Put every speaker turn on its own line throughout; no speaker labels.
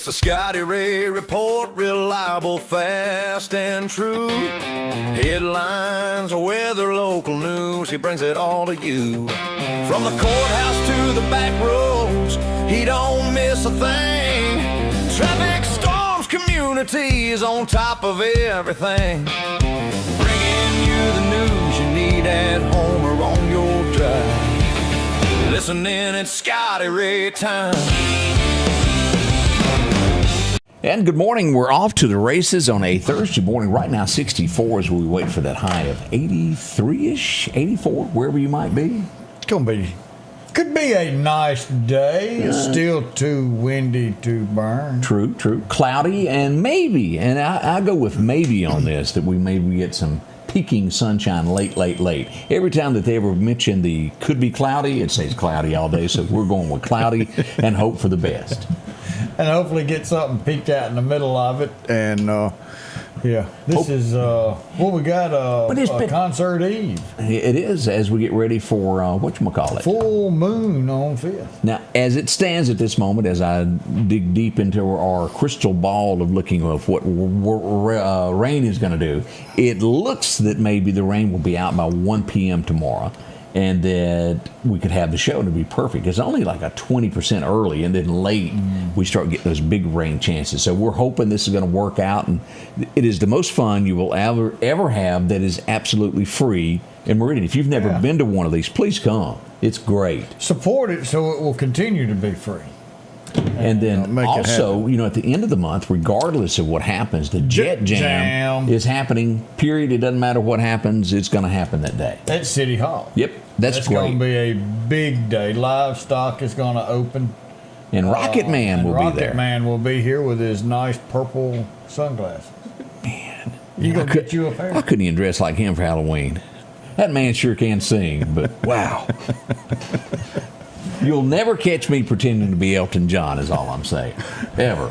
It's the Scotty Ray Report, reliable, fast, and true. Headlines, weather, local news, he brings it all to you. From the courthouse to the back roads, he don't miss a thing. Traffic, storms, communities, on top of everything. Bringing you the news you need at home or on your drive. Listening, it's Scotty Ray time.
And good morning. We're off to the races on a Thursday morning. Right now, 64 as we wait for that high of 83-ish, 84, wherever you might be.
It's going to be, could be a nice day. It's still too windy to burn.
True. Cloudy and maybe, and I go with maybe on this, that we maybe get some peaking sunshine late. Every time that they ever mention the could be cloudy, it says cloudy all day. So we're going with cloudy and hope for the best.
And hopefully get something peeked out in the middle of it. And, this is what we got, a concert eve.
It is, as we get ready for, whatchamacallit?
Full moon on 5th.
Now, as it stands at this moment, as I dig deep into our crystal ball of looking at what rain is going to do, it looks that maybe the rain will be out by 1 p.m. tomorrow. And that we could have the show to be perfect. It's only like a 20% early, and then late we start getting those big rain chances. So we're hoping this is going to work out, and it is the most fun you will ever have that is absolutely free in Meridian. If you've never been to one of these, please come. It's great.
Support it so it will continue to be free.
And then also, at the end of the month, regardless of what happens, the Jet Jam is happening, period. It doesn't matter what happens, it's going to happen that day.
At City Hall.
Yep, that's great.
It's going to be a big day. Livestock is going to open.
And Rocket Man will be there.
Rocket Man will be here with his nice purple sunglasses.
Man.
You going to get you a pair?
I couldn't even dress like him for Halloween. That man sure can sing, but wow. You'll never catch me pretending to be Elton John, is all I'm saying. Ever.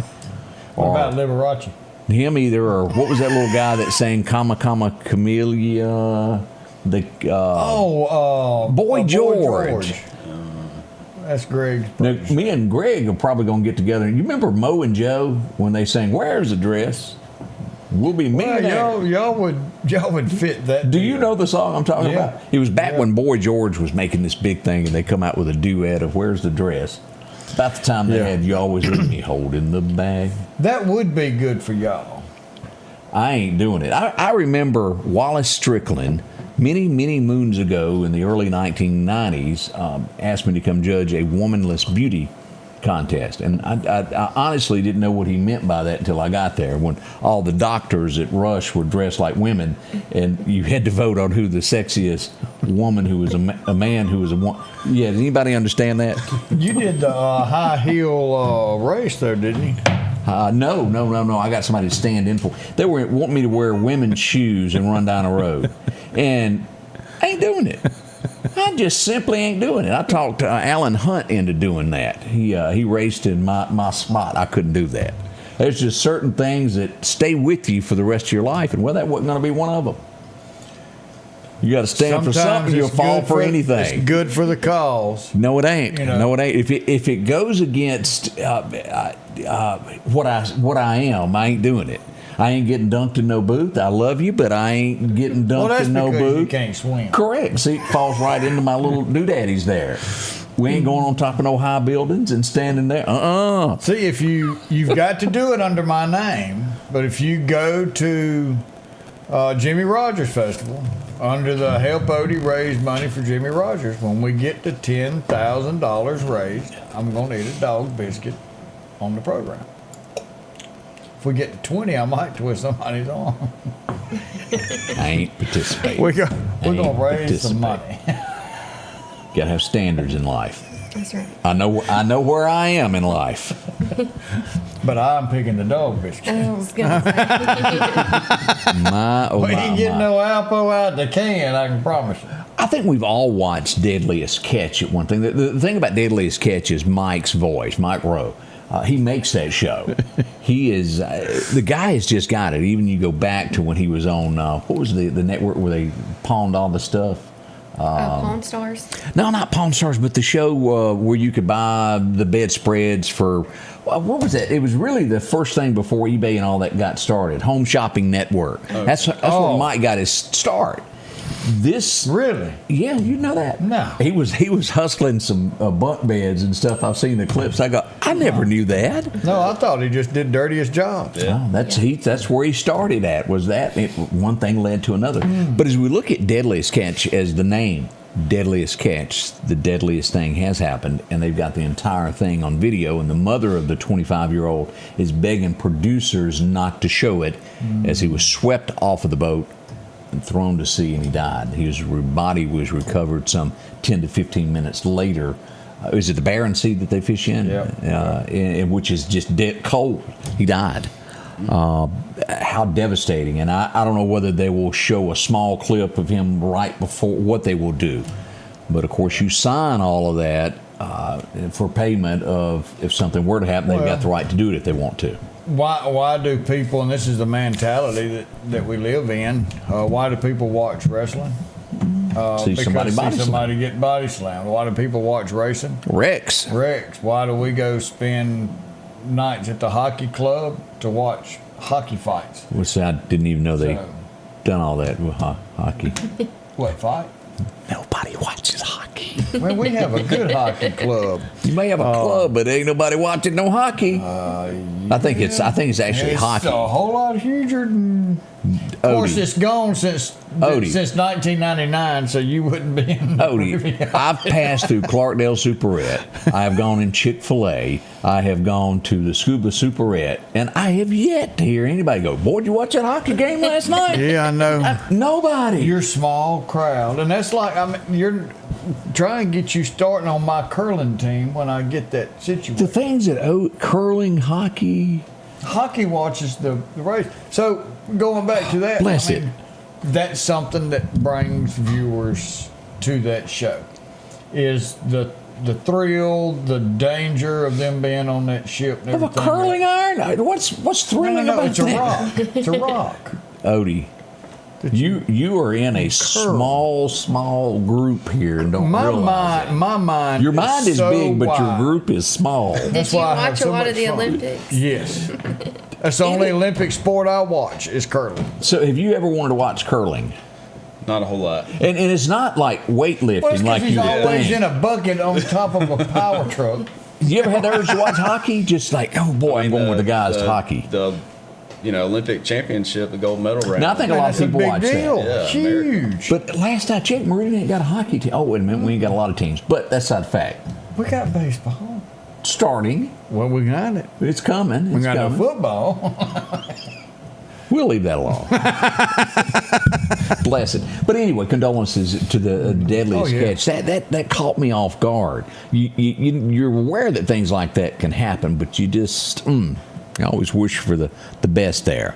What about Liberace?
Him either, or what was that little guy that sang Comma Comma Camellia? Boy George.
That's Greg.
Now, me and Greg are probably going to get together. You remember Mo and Joe when they sang "Where's the Dress"? We'll be millionaires.
Y'all would fit that.
Do you know the song I'm talking about? It was back when Boy George was making this big thing, and they come out with a duet of "Where's the Dress." About the time they had "You Always Leave Me Holding the Bag."
That would be good for y'all.
I ain't doing it. I remember Wallace Strickland many moons ago in the early 1990s asked me to come judge a womanless beauty contest, and I honestly didn't know what he meant by that until I got there, when all the doctors at Rush were dressed like women, and you had to vote on who the sexiest woman who was a man who was a woman. Yeah, does anybody understand that?
You did the high heel race there, didn't you?
No. I got somebody to stand in for. They were wanting me to wear women's shoes and run down the road, and I ain't doing it. I just simply ain't doing it. I talked Alan Hunt into doing that. He raced in my spot. I couldn't do that. There's just certain things that stay with you for the rest of your life, and that wasn't going to be one of them. You got to stand for something. You'll fall for anything.
It's good for the cause.
No, it ain't. No, it ain't. If it goes against what I am, I ain't doing it. I ain't getting dunked in no booth. I love you, but I ain't getting dunked in no booth.
You can't swim.
Correct. See, it falls right into my little doodaddies there. We ain't going on top of no high buildings and standing there.
See, if you've got to do it under my name, but if you go to Jimmy Rogers Festival under the Help Odie raise money for Jimmy Rogers, when we get to $10,000 raised, I'm going to eat a dog biscuit on the program. If we get to 20, I might twist somebody's arm.
I ain't participating.
We're going to raise some money.
Got to have standards in life.
That's right.
I know where I am in life.
But I'm picking the dog biscuit.
I was going to say.
We ain't getting no Alpo out the can, I can promise you.
I think we've all watched Deadliest Catch at one thing. The thing about Deadliest Catch is Mike's voice, Mike Rowe. He makes that show. He is the guy has just got it. Even you go back to when he was on what was the network where they pawned all the stuff.
Pawn Stars?
No, not Pawn Stars, but the show where you could buy the bedspreads for, what was that? It was really the first thing before eBay and all that got started. Home Shopping Network.
Okay.
That's where Mike got his start. This
Really?
Yeah, you know that.
No.
He was hustling some bunk beds and stuff. I've seen the clips. I never knew that.
No, I thought he just did dirtiest jobs.
Yeah. That's where he started at, was that. One thing led to another. But as we look at Deadliest Catch as the name, Deadliest Catch, the deadliest thing has happened, and they've got the entire thing on video, and the mother of the 25-year-old is begging producers not to show it as he was swept off of the boat and thrown to sea, and he died. His body was recovered some 10 to 15 minutes later. Is it the Barren Sea that they fish in?
Yeah.
Which is just dead cold. He died. How devastating. And I don't know whether they will show a small clip of him right before what they will do. But of course, you sign all of that for payment of if something were to happen, they've got the right to do it if they want to.
Why do people, and this is the mentality that we live in, why do people watch wrestling?
See somebody
get body slammed. Why do people watch racing?
Rex.
Why do we go spend nights at the hockey club to watch hockey fights?
Which I didn't even know they done all that with hockey.
What, fight?
Nobody watches hockey.
Well, we have a good hockey club.
You may have a club, but ain't nobody watching no hockey. I think it's actually hockey.
It's a whole lot huger than. Of course, it's gone since 1999, so you wouldn't be in the
Odie, I've passed through Clarkdale Superette. I have gone in Chick-fil-A. I have gone to the Scuba Superette, and I have yet to hear anybody go, "Boy, did you watch that hockey game last night?"
Yeah, I know.
Nobody.
You're a small crowd, and that's like you're trying to get you starting on my curling team when I get that situation.
The things that curling, hockey.
Hockey watches the race. So going back to that,
Bless it.
That's something that brings viewers to that show. Is the thrill, the danger of them being on that ship and
Of a
everything.
curling iron? What's thrilling about
it's a
that?
rock. It's a rock.
Odie, you are in a small group here and don't realize it.
My mind.
Your mind is
so
big, but your
wide.
group is small.
Did you
why I have
watch
so
a lot
much
of the
fun.
Olympics?
Yes. That's the only Olympic sport I watch is curling.
So have you ever wanted to watch curling?
Not a whole lot.
And it's not like weightlifting
Well, it's 'cause
like
he's
you would
always
think.
in a bucket on top of a power truck.
You ever had the urge to watch hockey? Just like, oh boy, I'm going with the guys to hockey.
The Olympic championship, the gold medal round.
Now I think a lot of
That's a
people
big
watch
deal.
that.
Yeah,
Huge.
But last I checked, Meridian ain't got a hockey team. Oh, wait a minute, we ain't got a lot of teams. But that's not a fact.
We got baseball.
Starting,
Well, we got it.
it's coming.
We
It's
got no
coming.
football.
We'll leave that alone. Bless it. But anyway, condolences to the deadliest catch. That caught me off guard. You're aware that things like that can happen, but you just you always wish for the best there.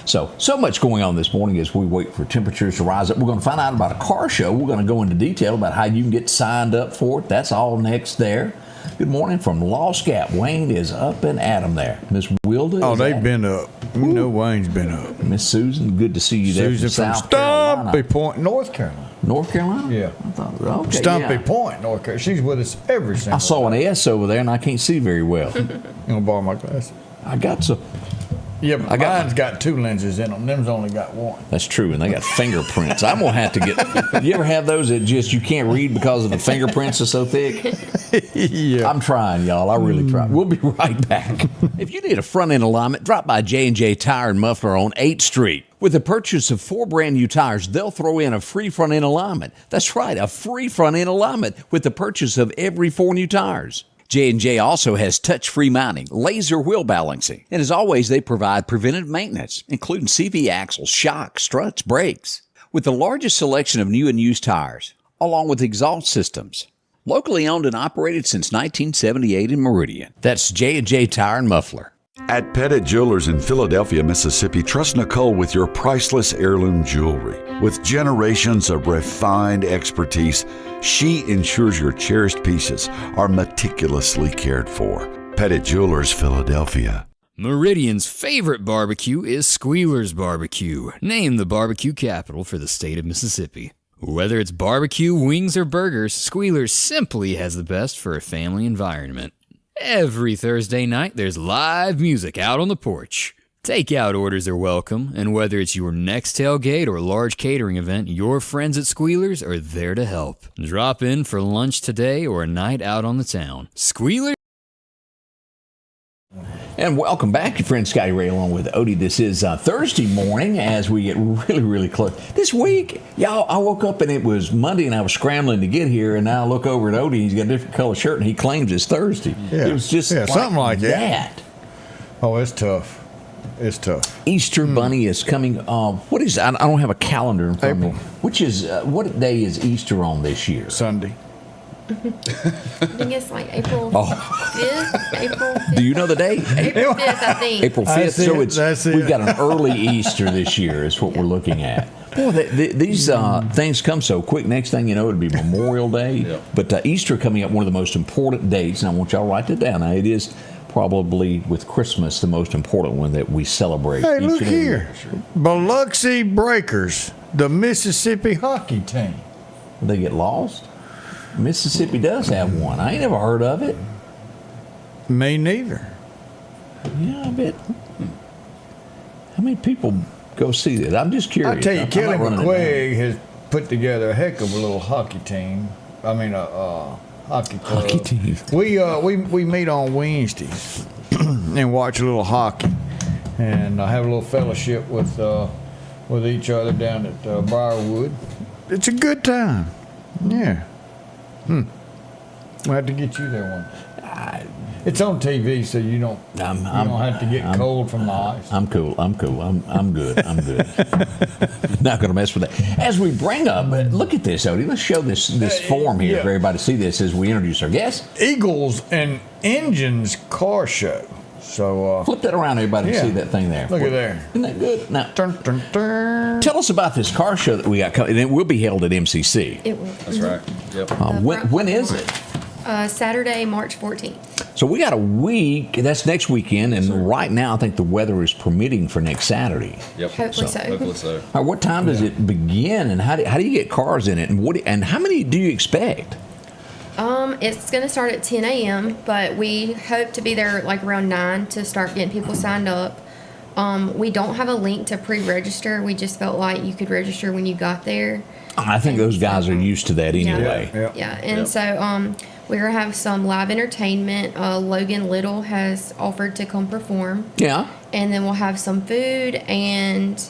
So much going on this morning as we wait for temperatures to rise up. We're going to find out about a car show. We're going to go into detail about how you can get signed up for it. That's all next there. Good morning from Lost Gap. Wayne is up and at 'em there. Miss Wilda.
Oh,
is
they've
at
been up. You know Wayne's been up.
Miss Susan, good to see you there
Susan
from
from
South Carolina.
Stumpy Point, North Carolina.
North Carolina?
Yeah.
I thought, okay,
Stumpy
yeah.
Point, North Carolina. She's with us every single
I saw an
day.
S over there and I can't see very well.
You gonna borrow my glasses?
I got some.
Yeah, but
I got-
mine's got two lenses in them. Them's only got one.
That's true, and they got fingerprints. I'm gonna have to get. You ever have those that just you can't read because of the fingerprints are so thick?
Yeah.
I'm trying, y'all. I really try. We'll be right back. If you need a front end alignment, drop by J&J Tire and Muffler on 8th Street. With the purchase of 4 brand new tires, they'll throw in a free front end alignment. That's right, a free front end alignment with the purchase of every 4 new tires. J&J also has touch-free mounting, laser wheel balancing, and as always, they provide preventive maintenance, including CV axles, shocks, struts, brakes. With the largest selection of new and used tires, along with exhaust systems. Locally owned and operated since 1978 in Meridian. That's J&J Tire and Muffler.
At Pettit Jewelers in Philadelphia, Mississippi, trust Nicole with your priceless heirloom jewelry. With generations of refined expertise, she ensures your cherished pieces are meticulously cared for. Pettit Jewelers, Philadelphia.
Meridian's favorite barbecue is Squealer's Barbecue, named the barbecue capital for the state of Mississippi. Whether it's barbecue, wings, or burgers, Squealers simply has the best for a family environment. Every Thursday night, there's live music out on the porch. Takeout orders are welcome, and whether it's your next tailgate or large catering event, your friends at Squealers are there to help. Drop in for lunch today or a night out on the town. Squealers.
And welcome back, your friend Scotty Ray along with Odie. This is Thursday morning as we get really, really close. This week, y'all, I woke up and it was Monday and I was scrambling to get here, and now I look over at Odie, he's got a different color shirt and he claims it's Thursday.
Yeah.
It was just
Something like
that.
Oh, it's tough. It's tough.
Easter Bunny is coming. What is? I don't have a calendar in front of me.
April.
Which is what day is Easter on this year?
Sunday.
I think it's like April 5th. April 5th.
Do you know the date?
April 5th, I think.
April 5th.
That's
So
it, that's it.
we've got an early Easter this year is what we're looking at. Boy, these things come so quick. Next thing you know, it'll be Memorial Day.
Yeah.
But Easter coming up, one of the most important dates, and I want y'all to write that down. Now, it is probably with Christmas the most important one that we celebrate.
Hey,
each
look
and every
here.
year.
Biloxi Breakers, the Mississippi hockey team.
Will they get lost? Mississippi does have one. I ain't never heard of it.
Me neither.
Yeah, I bet. How many people go see this? I'm just curious.
I'll tell you,
I'm
Kelly
not running it
McQuaig has put together a heck of a little hockey team. I mean, a hockey club.
Hockey team.
We meet on Wednesdays and watch a little hockey, and have a little fellowship with each other down at Briarwood. It's a good time. Yeah. We'll have to get you there one. It's on TV, so you don't don't have to get cold from the ice.
I'm cool. I'm good. I'm good. Not going to mess with that. As we bring up, look at this, Odie. Let's show this form here for everybody to see this as we introduce our guest.
Eagles and Engines car show. So
Flip that around, everybody, to see that thing there.
Look at there.
Isn't that good? Now,
Dun, dun, dun.
tell us about this car show that we got coming. And it will be held at MCC.
It will.
That's right. Yep.
When is it?
Saturday, March 14th.
So we got a week. That's next weekend, and right now I think the weather is permitting for next Saturday.
Yep.
Hopefully so.
Hopefully so.
All right, what time does it begin, and how do you get cars in it, and how many do you expect?
It's going to start at 10 a.m., but we hope to be there like around 9 to start getting people signed up. We don't have a link to pre-register. We just felt like you could register when you got there.
I think those guys are used to that anyway.
Yeah, and so we're going to have some live entertainment. Logan Little has offered to come perform.
Yeah.
And then we'll have some food and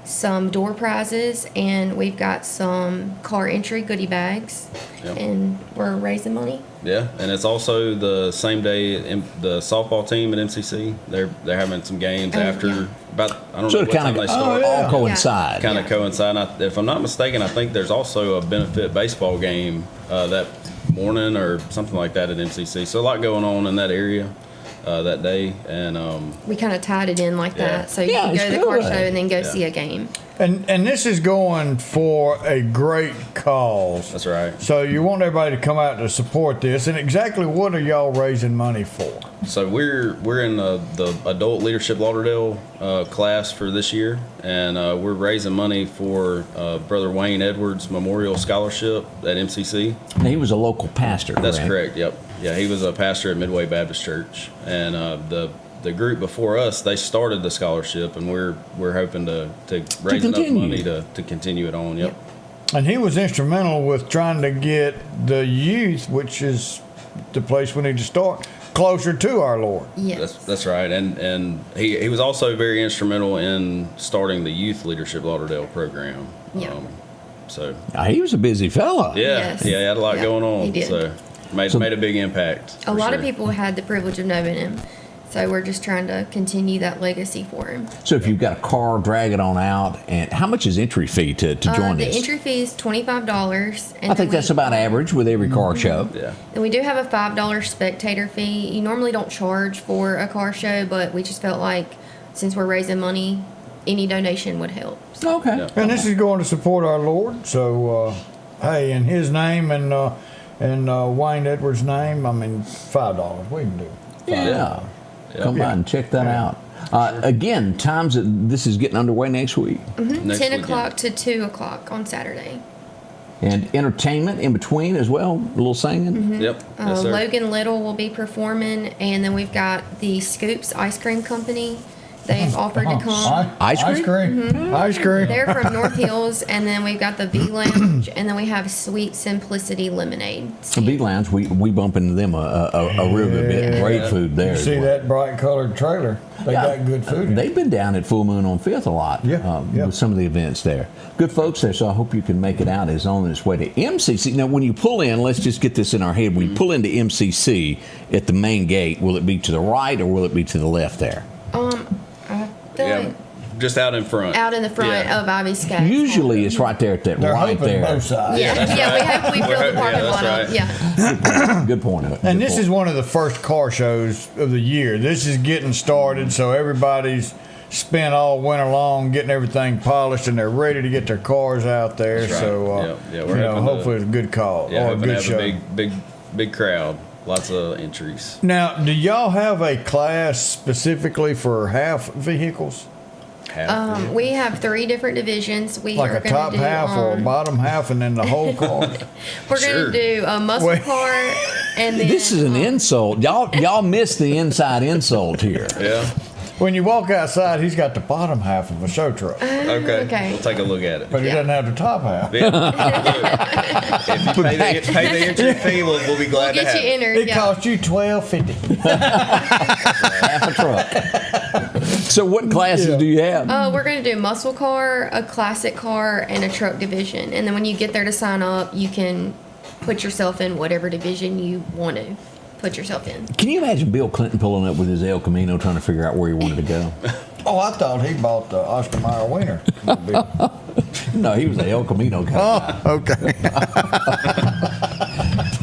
some door prizes, and we've got some car entry goodie bags.
Yep.
And we're raising money.
Yeah, and it's also the same day the softball team at MCC. They're having some games after about I don't
So
know
it
what time
kind
they
of
start.
all coincide.
Kind of coincide. And if I'm not mistaken, I think there's also a benefit baseball game that morning or something like that at MCC. So a lot going on in that area that day, and
We kind of tied it in like that, so you
Yeah,
can go
it's
to the car
good.
show and then go see a game.
And this is going for a great cause.
that's right.
So you want everybody to come out to support this. And exactly what are y'all raising money for?
So we're in the Adult Leadership Lauderdale class for this year, and we're raising money for Brother Wayne Edwards Memorial Scholarship at MCC.
And he was a local pastor.
That's correct. Yep. Yeah, he was a pastor at Midway Baptist Church, and the group before us, they started the scholarship, and we're hoping to raise enough
continue.
money to continue it on. Yep.
And he was instrumental with trying to get the youth, which is the place we need to start, closer to our Lord.
Yes.
That's right, and he was also very instrumental in starting the Youth Leadership Lauderdale program.
Yeah.
So
He was a busy fella.
yeah,
Yes.
he had a lot
Yeah,
going on.
he did.
So made a big impact.
A
for
lot of
sure.
people had the privilege of knowing him, so we're just trying to continue that legacy for him.
So if you've got a car, drag it on out. And how much is entry fee to join
The
this?
entry fee is $25. And
I think that's about average with every car show.
Yeah.
And we do have a $5 spectator fee. You normally don't charge for a car show, but we just felt like since we're raising money, any donation would help. So
Okay.
Yeah.
And this is going to support our Lord. So, hey, in his name and Wayne Edwards' name, I mean, $5 we can do.
Yeah.
Yeah.
Come by and check that out. Again, times that this is getting underway next week.
Next
10
weekend.
o'clock to 2 o'clock on Saturday.
And entertainment in between as well, a little singing.
Yep. Yes, sir.
Logan Little will be performing, and then we've got the Scoops Ice Cream Company. They've offered to come.
Ice cream?
Ice cream.
They're from North Hills, and then we've got the V Lounge, and then we have Sweet Simplicity Lemonade.
The Beat Lounge, we bump into them a real good bit. Great food there.
You
as
see
well.
that bright colored trailer? They got good food. in it.
They've been down at Full Moon on 5th a lot with some of the events there. Good folks there, so I hope you can make it out. It's on its way to MCC. Now, when you pull in, let's just get this in our head. When you pull into MCC at the main gate, will it be to the right or will it be to the left there?
I feel like
Just out in front.
out in the front of Ivy Sky.
Usually it's right there at that
They're
right
hoping
there.
both sides.
Yeah, we hope we fill the parking lot up.
right.
Yeah.
Good point.
And this is one of the first car shows of the year. This is getting started, so everybody's spent all winter long getting everything polished, and they're ready to get their cars out there.
That's right.
So,
We're hoping
hopefully it's a good call
Yeah,
or a
hoping to
good
have
show.
a big crowd. Lots of entries.
Now, do y'all have a class specifically for half vehicles?
We have 3 different divisions. We
Like
are
a
going
top
to do,
half or a bottom half and then the whole car?
we're
Sure.
going to do a muscle
Wait.
car, and then
This is an insult. Y'all missed the inside insult here.
Yeah.
When you walk outside, he's got the bottom half of a show truck,
Okay.
Okay.
We'll take a look at it.
but he
Yeah.
doesn't have the top half.
If you pay the entry fee, we'll be glad
Get
to have
you
it.
entered.
It
Yeah.
cost you $12.50.
Half a truck. So what classes do you have?
We're going to do muscle car, a classic car, and a truck division. And then when you get there to sign up, you can put yourself in whatever division you want to put yourself in.
Can you imagine Bill Clinton pulling up with his El Camino trying to figure out where he wanted to go?
Oh, I thought he bought the Oscar Mayer wiener.
No, he was an El Camino guy.
Oh, okay.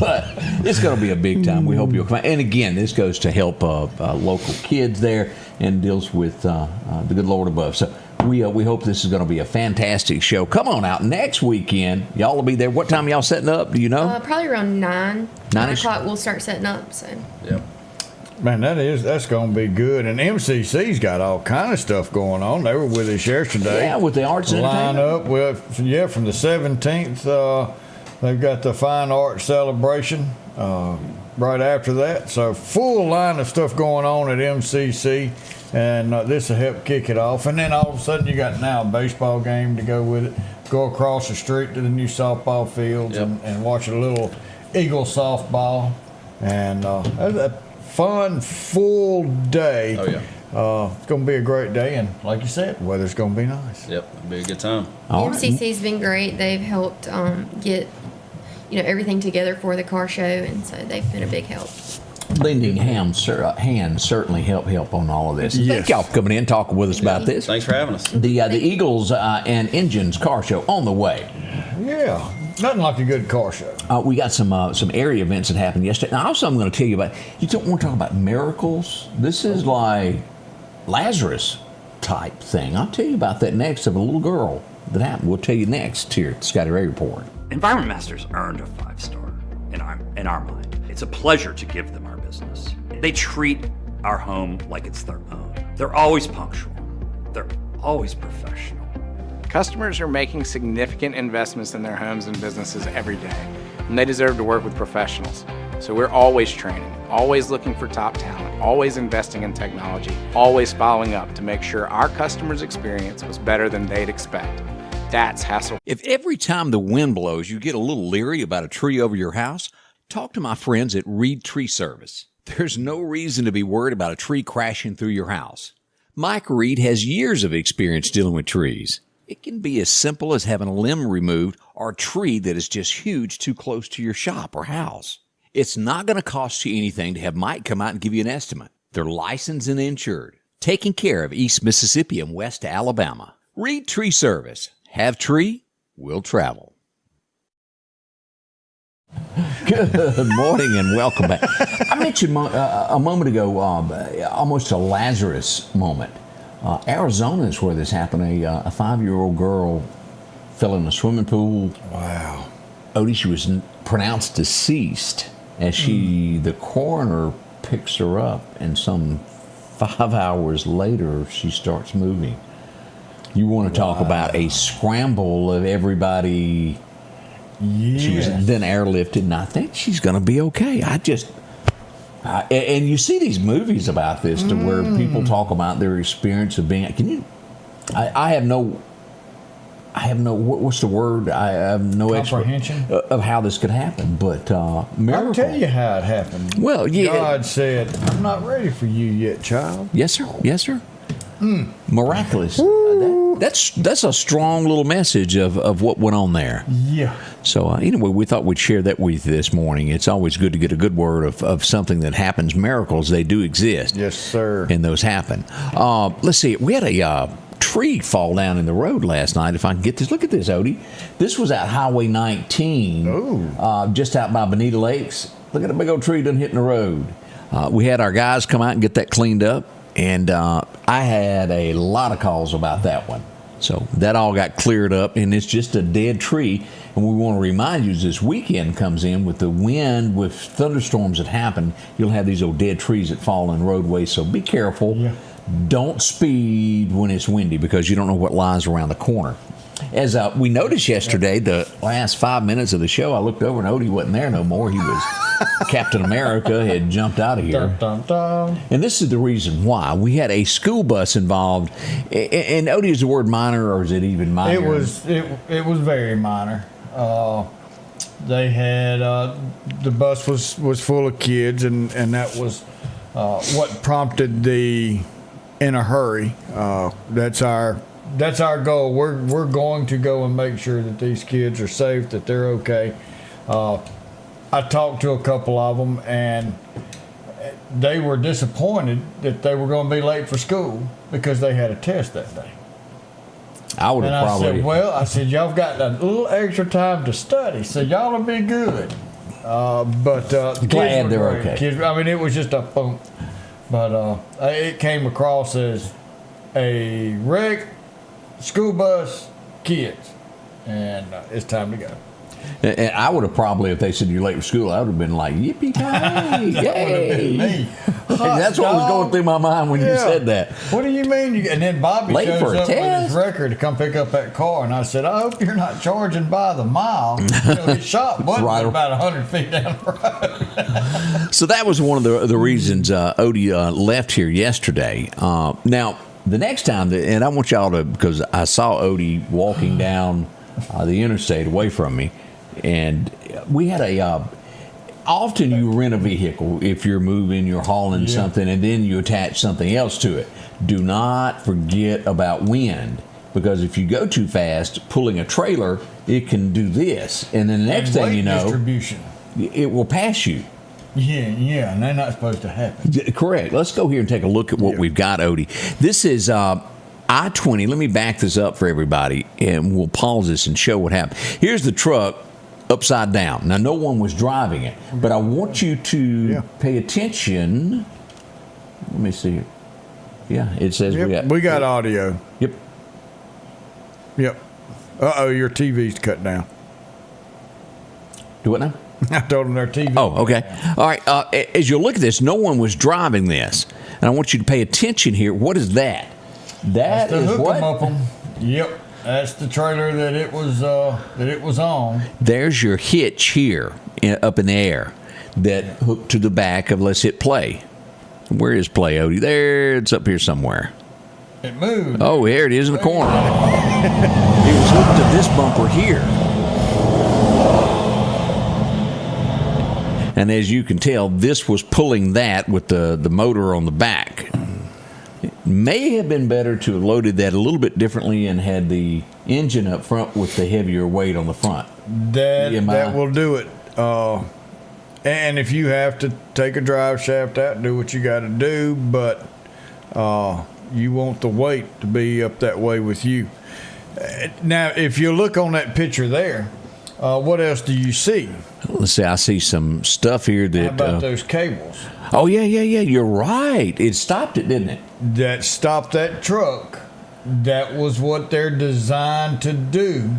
But it's going to be a big time. We hope you'll come out. And again, this goes to help local kids there and deals with the good Lord above. So we hope this is going to be a fantastic show. Come on out next weekend. Y'all will be there. What time y'all setting up? Do you know?
Probably around 9
9-ish?
o'clock we'll start setting up. So
Yep.
Man, that's going to be good. And MCC's got all kind of stuff going on. They were with us yesterday.
Yeah, with the arts and
Line
entertainment.
up with, from the 17th, they've got the fine art celebration right after that. So full line of stuff going on at MCC, and this will help kick it off. And then all of a sudden you got now a baseball game to go with it. Go across the street to the new softball fields and watch a little Eagle softball. And that's a fun, full day.
Oh, yeah.
It's going to be a great day, and like you said, weather's going to be nice.
Yep. It'll be a good time.
All right.
MCC's been great. They've helped get everything together for the car show, and so they've been a big help.
Lending hands certainly help on all of this. Thank y'all for coming in, talking with us about this.
Thanks for having us.
The Eagles and Engines car show on the way.
Yeah, nothing like a good car show.
We got some area events that happened yesterday. Now, also, I'm going to tell you about. You don't want to talk about miracles. This is like Lazarus type thing. I'll tell you about that next. Of a little girl that happened. We'll tell you next here at the Scotty Ray Report.
Environment Masters earned a 5-star in our mind. It's a pleasure to give them our business. They treat our home like it's their own. They're always punctual. They're always professional.
Customers are making significant investments in their homes and businesses every day, and they deserve to work with professionals. So we're always training, always looking for top talent, always investing in technology, always following up to make sure our customers' experience was better than they'd expect. That's hassle.
If every time the wind blows you get a little leery about a tree over your house, talk to my friends at Reed Tree Service. There's no reason to be worried about a tree crashing through your house. Mike Reed has years of experience dealing with trees. It can be as simple as having a limb removed or a tree that is just huge too close to your shop or house. It's not going to cost you anything to have Mike come out and give you an estimate. They're licensed and insured, taking care of East Mississippi and West Alabama. Reed Tree Service. Have tree, will travel. Good morning and welcome back. I mentioned a moment ago almost a Lazarus moment. Arizona is where this happened. A 5-year-old girl fell in a swimming pool.
Wow.
Odie, she was pronounced deceased as the coroner picks her up, and some 5 hours later she starts moving. You want to talk about a scramble of everybody She was then airlifted, and I think she's going to be okay. And you see these movies about this to where people talk about their experience of being. I have no. What's the word? I have no
comprehension
of how this could happen. But miracle.
I'll tell you how it happened.
Well, yeah.
God said, "I'm not ready for you yet, child."
Yes, sir. Yes, sir. Miraculous. That's a strong little message of what went on there.
Yeah.
So anyway, we thought we'd share that with you this morning. It's always good to get a good word of something that happens. Miracles, they do exist.
Yes, sir.
And those happen. Let's see. We had a tree fall down in the road last night. If I can get this. Look at this, Odie. This was at Highway 19. Just out by Bonita Lakes. Look at a big old tree done hitting the road. We had our guys come out and get that cleaned up. And I had a lot of calls about that one. So that all got cleared up, and it's just a dead tree. And we want to remind you, as this weekend comes in with the wind, with thunderstorms that happen, you'll have these old dead trees that fall in roadways. So be careful. Yeah. Don't speed when it's windy because you don't know what lies around the corner. As we noticed yesterday, the last 5 minutes of the show, I looked over and Odie wasn't there no more. He was Captain America, had jumped out of here.
Dun, dun, dun.
And this is the reason why. We had a school bus involved. And Odie, is the word minor, or is it even minor?
It was very minor. They had the bus was full of kids, and that was what prompted the in a hurry. That's our goal. We're going to go and make sure that these kids are safe, that they're okay. I talked to a couple of them, and they were disappointed that they were going to be late for school because they had a test that day.
I would have probably.
I said, y'all got a little extra time to study, so y'all will be good. But
glad they're okay.
Kids, I mean, it was just a bump, but it came across as a wreck, school bus, kids, and it's time to go.
And I would have probably, if they said you're late for school, I would have been like, yippee-ki-yay, yay. That's what was going through my mind when you said that.
What do you mean? And then Bobby
late
shows up
test?
with his record to come pick up that car, and I said, I hope you're not charging by the mile. His shop wasn't
right
about 100 feet down the road.
So that was one of the reasons Odie left here yesterday. Now, the next time, and I want y'all to, because I saw Odie walking down the interstate away from me, and we had often you rent a vehicle if you're moving, you're hauling something, and then you attach something else to it. Do not forget about wind, because if you go too fast pulling a trailer, it can do this, and then the next thing you know,
distribution,
it will pass you.
Yeah, and they're not supposed to happen.
Correct. Let's go here and take a look at what we've got, Odie. This is I-20. Let me back this up for everybody, and we'll pause this and show what happened. Here's the truck upside down. Now, no one was driving it, but I want you to pay attention. Let me see. Yeah, it says
we got audio. Yep. Uh-oh, your TV's cut down.
Do what now?
I told them their TV.
Oh, okay. All right. As you look at this, no one was driving this, and I want you to pay attention here. What is that? That's
the
is what?
Up 'em. Yep. That's the trailer that it was on.
There's your hitch here up in the air that hooked to the back of, let's hit play. Where is play, Odie? There, it's up here somewhere.
It moved.
Oh, here it is in the corner. It was hooked to this bumper here. And as you can tell, this was pulling that with the motor on the back. It may have been better to have loaded that a little bit differently and had the engine up front with the heavier weight on the front.
That will do it. And if you have to take a drive shaft out, do what you got to do, but you want the weight to be up that way with you. Now, if you look on that picture there, what else do you see?
Let's see. I see some stuff here that.
How about those cables?
Oh, yeah. You're right. It stopped it, didn't it?
That stopped that truck. That was what they're designed to do,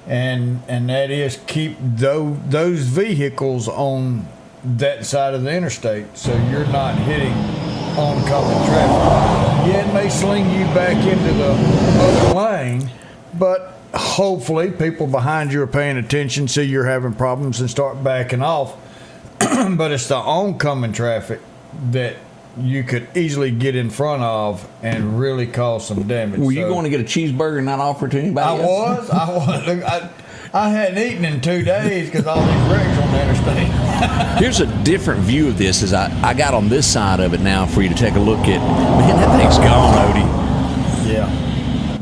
and that is keep those vehicles on that side of the interstate, so you're not hitting oncoming traffic. Yeah, it may sling you back into the other lane, but hopefully people behind you are paying attention, see you're having problems, and start backing off. But it's the oncoming traffic that you could easily get in front of and really cause some damage.
Were you going to get a cheeseburger and not offer it to anybody
I
else?
was. Look, I hadn't eaten in 2 days because all these wrecks on the interstate.
Here's a different view of this as I got on this side of it now for you to take a look at. Man, that thing's gone, Odie.
Yeah.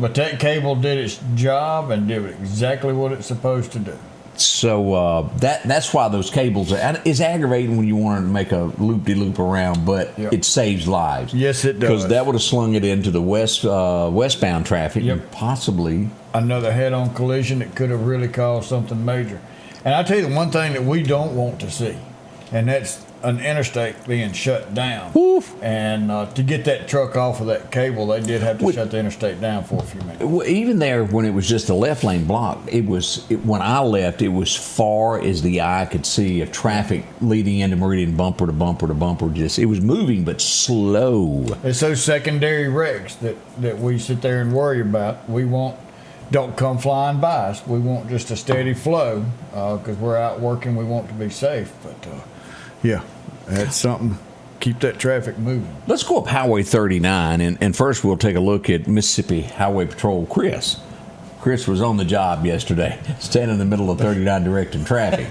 But that cable did its job and did exactly what it's supposed to do.
So that's why those cables is aggravating when you want to make a loop-de-loop around, but
Yep.
it saves lives.
Yes, it does.
Because that would have slung it into the westbound traffic
Yep.
and possibly.
Another head-on collision that could have really caused something major. And I tell you the one thing that we don't want to see, and that's an interstate being shut down.
Woof.
And to get that truck off of that cable, they did have to shut the interstate down for a few minutes.
Well, even there, when it was just a left lane block, when I left, it was far as the eye could see of traffic leading into Meridian, bumper to bumper to bumper. It was moving, but slow.
It's those secondary wrecks that we sit there and worry about. Don't come flying by us. We want just a steady flow because we're out working. We want to be safe. But yeah, that's something. Keep that traffic moving.
Let's go up Highway 39, and first we'll take a look at Mississippi Highway Patrol Chris. Chris was on the job yesterday, standing in the middle of 39 directing traffic.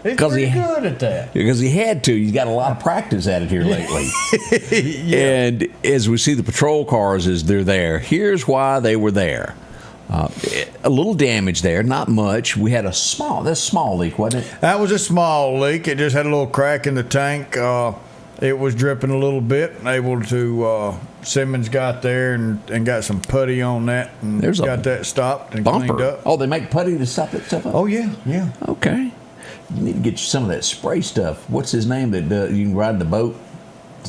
He's pretty good at that.
Because he had to. He's got a lot of practice at it here lately.
Yeah.
And as we see the patrol cars as they're there, here's why they were there. A little damage there, not much. We had a small leak, wasn't it?
That was a small leak. It just had a little crack in the tank. It was dripping a little bit. Able to Simmons got there and got some putty on that and got that stopped and cleaned
Bumper.
up.
Oh, they make putty to stop that stuff up?
Oh yeah.
Okay. You need to get you some of that spray stuff. What's his name that you can ride the boat?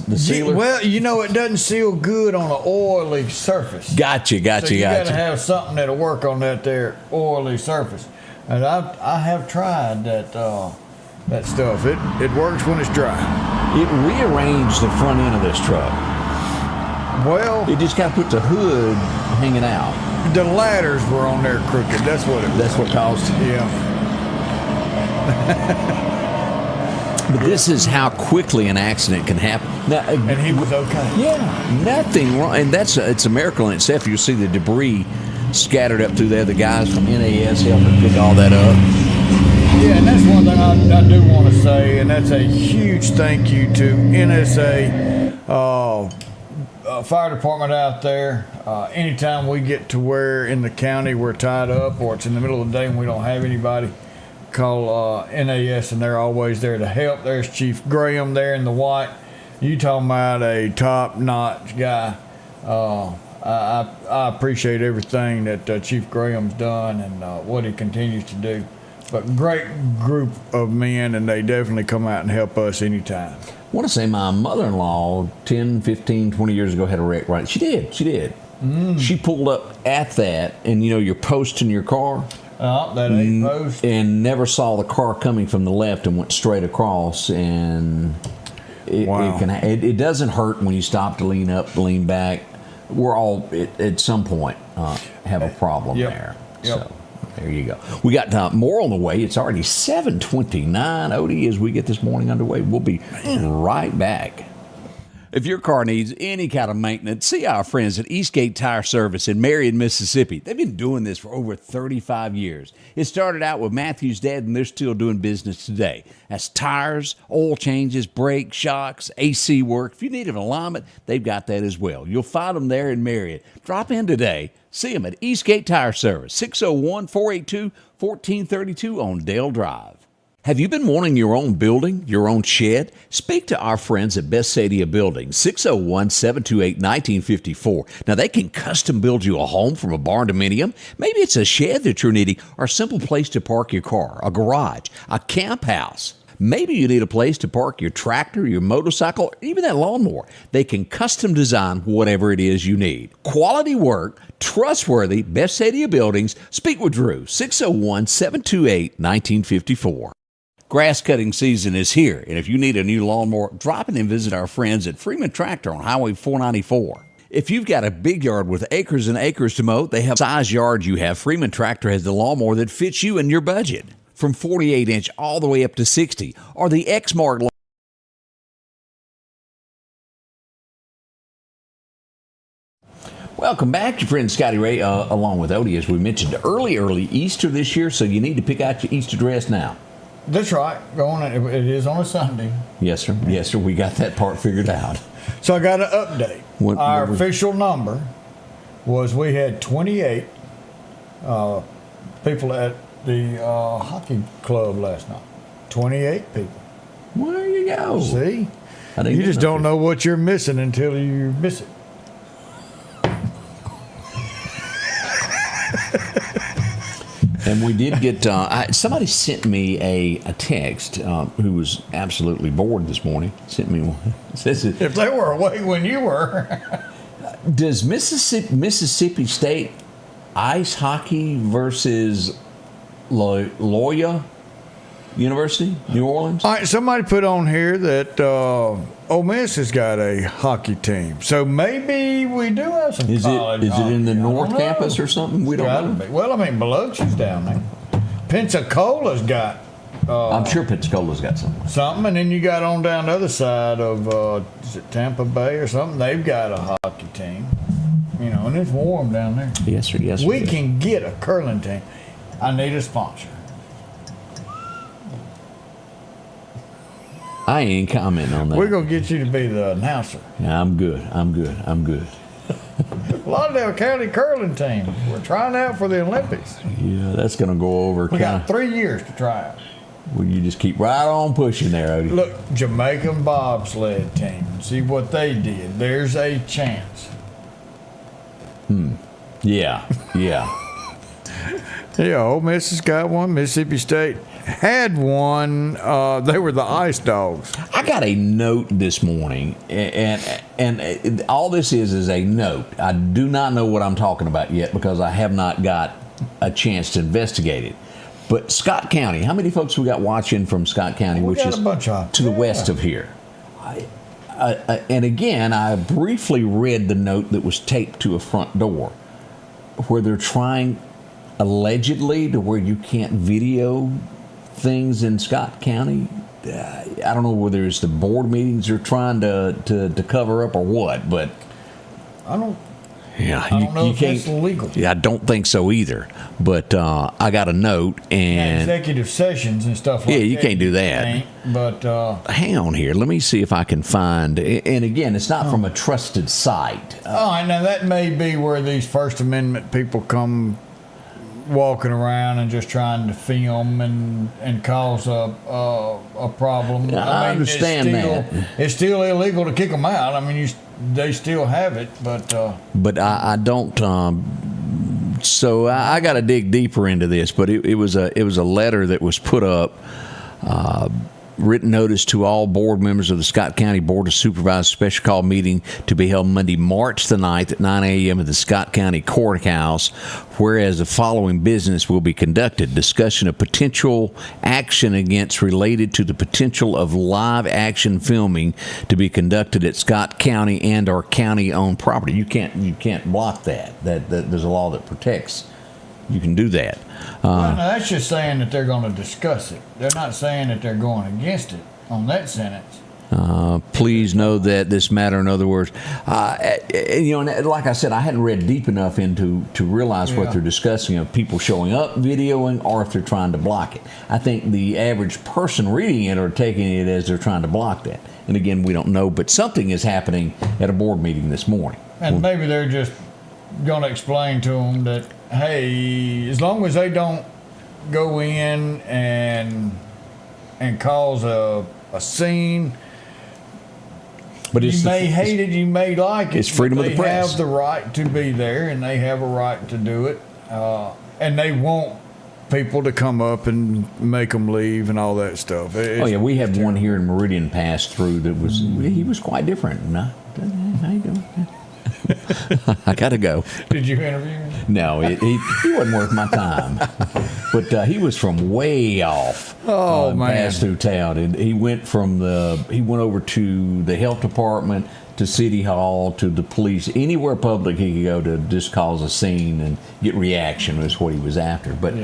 The sealer?
Well, it doesn't seal good on an oily surface.
Gotcha.
So you got to have something that'll work on that there oily surface. And I have tried that stuff. It works when it's dry.
It rearranged the front end of this truck.
Well,
It just kind of put the hood hanging out.
the ladders were on there crooked. That's what it was.
That's what caused it.
Yeah.
But this is how quickly an accident can happen. Now,
And he was okay.
yeah, nothing wrong. And it's a miracle in itself. You'll see the debris scattered up through there. The guys from NAS helping pick all that up.
Yeah, and that's one thing I do want to say, and that's a huge thank you to NSA, fire department out there. Anytime we get to where in the county we're tied up or it's in the middle of the day and we don't have anybody, call NAS and they're always there to help. There's Chief Graham there in the white. You talking about a top-notch guy. I appreciate everything that Chief Graham's done and what he continues to do. But great group of men, and they definitely come out and help us anytime.
I want to say my mother-in-law 10, 15, 20 years ago had a wreck, right? She did. She pulled up at that, and you're posting your car.
That eight post.
And never saw the car coming from the left and went straight across. And it doesn't hurt when you stop to lean up, lean back. We're all, at some point, have a problem there.
Yep.
So. There you go. We got more on the way. It's already 7:29, Odie, as we get this morning underway. We'll be right back. If your car needs any kind of maintenance, see our friends at Eastgate Tire Service in Meridian, Mississippi. They've been doing this for over 35 years. It started out with Matthew's dad, and they're still doing business today. That's tires, oil changes, brakes, shocks, AC work. If you need an alignment, they've got that as well. You'll find them there in Meridian. Drop in today. See them at Eastgate Tire Service, 601-482-1432 on Dale Drive. Have you been wanting your own building, your own shed? Speak to our friends at Best Sadia Building, 601-728-1954. Now, they can custom build you a home from a barn dominium. Maybe it's a shed that you're needing or a simple place to park your car, a garage, a camp house. Maybe you need a place to park your tractor, your motorcycle, or even that lawnmower. They can custom design whatever it is you need. Quality work, trustworthy, Best Sadia Buildings. Speak with Drew, 601-728-1954. Grass cutting season is here, and if you need a new lawnmower, drop in and visit our friends at Freeman Tractor on Highway 494. If you've got a big yard with acres and acres to mow, they have the size yard you have. Freeman Tractor has the lawnmower that fits you and your budget. From 48-inch all the way up to 60. Or the X-Mark. Welcome back, your friend Scotty Ray, along with Odie, as we mentioned early Easter this year, so you need to pick out your Easter dress now.
That's right. It is on a Sunday.
Yes, sir. Yes, sir. We got that part figured out.
So I got an update. Our official number was we had 28 people at the hockey club last night. 28 people.
Well, there you go.
See? You just don't know what you're missing until you miss it.
And we did get, somebody sent me a text who was absolutely bored this morning. Sent me one. Says,
if they were awake when you were.
Does Mississippi State ice hockey versus Loyola University, New Orleans?
All right, somebody put on here that Ole Miss has got a hockey team. So maybe we do have some college
Is it in the
hockey.
North Campus or something? We don't know.
Well, I mean, Biloxi's down there. Pensacola's got
I'm sure Pensacola's got something.
And then you got on down the other side of is it Tampa Bay or something? They've got a hockey team. You know, and it's warm down there.
Yes, sir. Yes, sir.
We can get a curling team. I need a sponsor.
I ain't commenting on that.
We're going to get you to be the announcer.
Yeah, I'm good.
Lauderdale County curling team. We're trying out for the Olympics.
Yeah, that's going to go over.
We got 3 years to try out.
Well, you just keep right on pushing there, Odie.
Look, Jamaican bobsled team. See what they did. There's a chance.
Yeah.
Yeah, Ole Miss has got one. Mississippi State had one. They were the Ice Dogs.
I got a note this morning, and all this is a note. I do not know what I'm talking about yet because I have not got a chance to investigate it. But Scott County, how many folks we got watching from Scott County, which is to the west of here? And again, I briefly read the note that was taped to a front door where they're trying, allegedly, to where you can't video things in Scott County. I don't know whether it's the board meetings they're trying to cover up or what, but
I don't know if
can't,
it's legal.
Yeah, I don't think so either. But I got a note and
executive sessions and stuff like that.
Yeah, you can't do that.
But
hang on here. Let me see if I can find. And again, it's not from a trusted site.
now that may be where these First Amendment people come walking around and just trying to film and cause a problem.
I understand that.
It's still illegal to kick them out. I mean, they still have it, but
I don't. So I got to dig deeper into this. But it was a letter that was put up. Written notice to all board members of the Scott County Board of Supervisors special call meeting to be held Monday, March the 9th at 9 a.m. at the Scott County Courthouse, whereas the following business will be conducted. Discussion of potential action against related to the potential of live action filming to be conducted at Scott County and or county-owned property. You can't block that. That there's a law that protects. You can do that.
no, that's just saying that they're going to discuss it. They're not saying that they're going against it on that sentence.
Please know that this matter, in other words, and like I said, I hadn't read deep enough into to realize what they're discussing of people showing up, videoing, or if they're trying to block it. I think the average person reading it or taking it as they're trying to block that. And again, we don't know, but something is happening at a board meeting this morning.
And maybe they're just going to explain to them that, hey, as long as they don't go in and cause a scene,
but
you may hate it, you may like it.
It's freedom of the press.
They have the right to be there, and they have a right to do it, and they want people to come up and make them leave and all that stuff.
We had one here in Meridian pass through that was he was quite different. How you doing? I gotta go.
Did you interview him?
No, he wasn't worth my time. But he was from way off.
Oh man!
Passed through town, and he went over to the health department to City Hall, to the police, anywhere public he could go to just cause a scene and get reaction was what he was after. But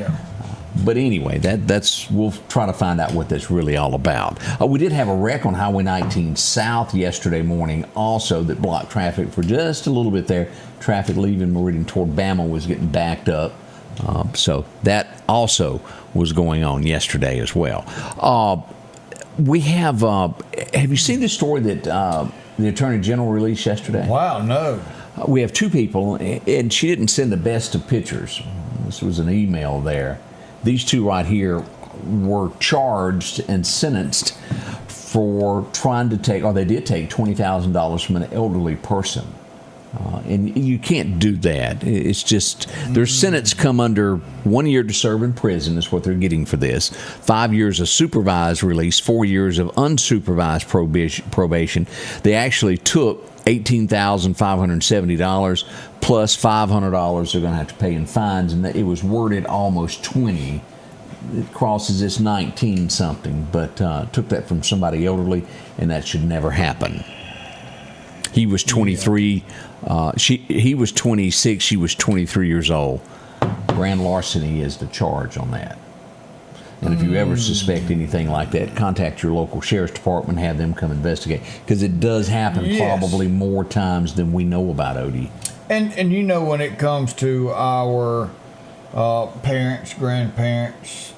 but anyway, that's we'll try to find out what that's really all about. We did have a wreck on Highway 19 South yesterday morning also that blocked traffic for just a little bit there. Traffic leaving Meridian toward Bama was getting backed up. So that also was going on yesterday as well. We have you seen the story that the Attorney General released yesterday?
Wow, no.
We have two people, and she didn't send the best of pictures. This was an email there. These two right here were charged and sentenced for trying to take, or they did take $20,000 from an elderly person. And you can't do that. It's just their sentence come under 1 year to serve in prison is what they're getting for this. 5 years of supervised release, 4 years of unsupervised probation. They actually took $18,570 plus $500 they're going to have to pay in fines, and it was worded almost 20. It crosses this 19 something, but took that from somebody elderly, and that should never happen. He was 23. He was 26. She was 23 years old. Grand larceny is the charge on that. And if you ever suspect anything like that, contact your local sheriff's department, have them come investigate, because it does happen probably more times than we know about, Odie.
And you know, when it comes to our parents, grandparents,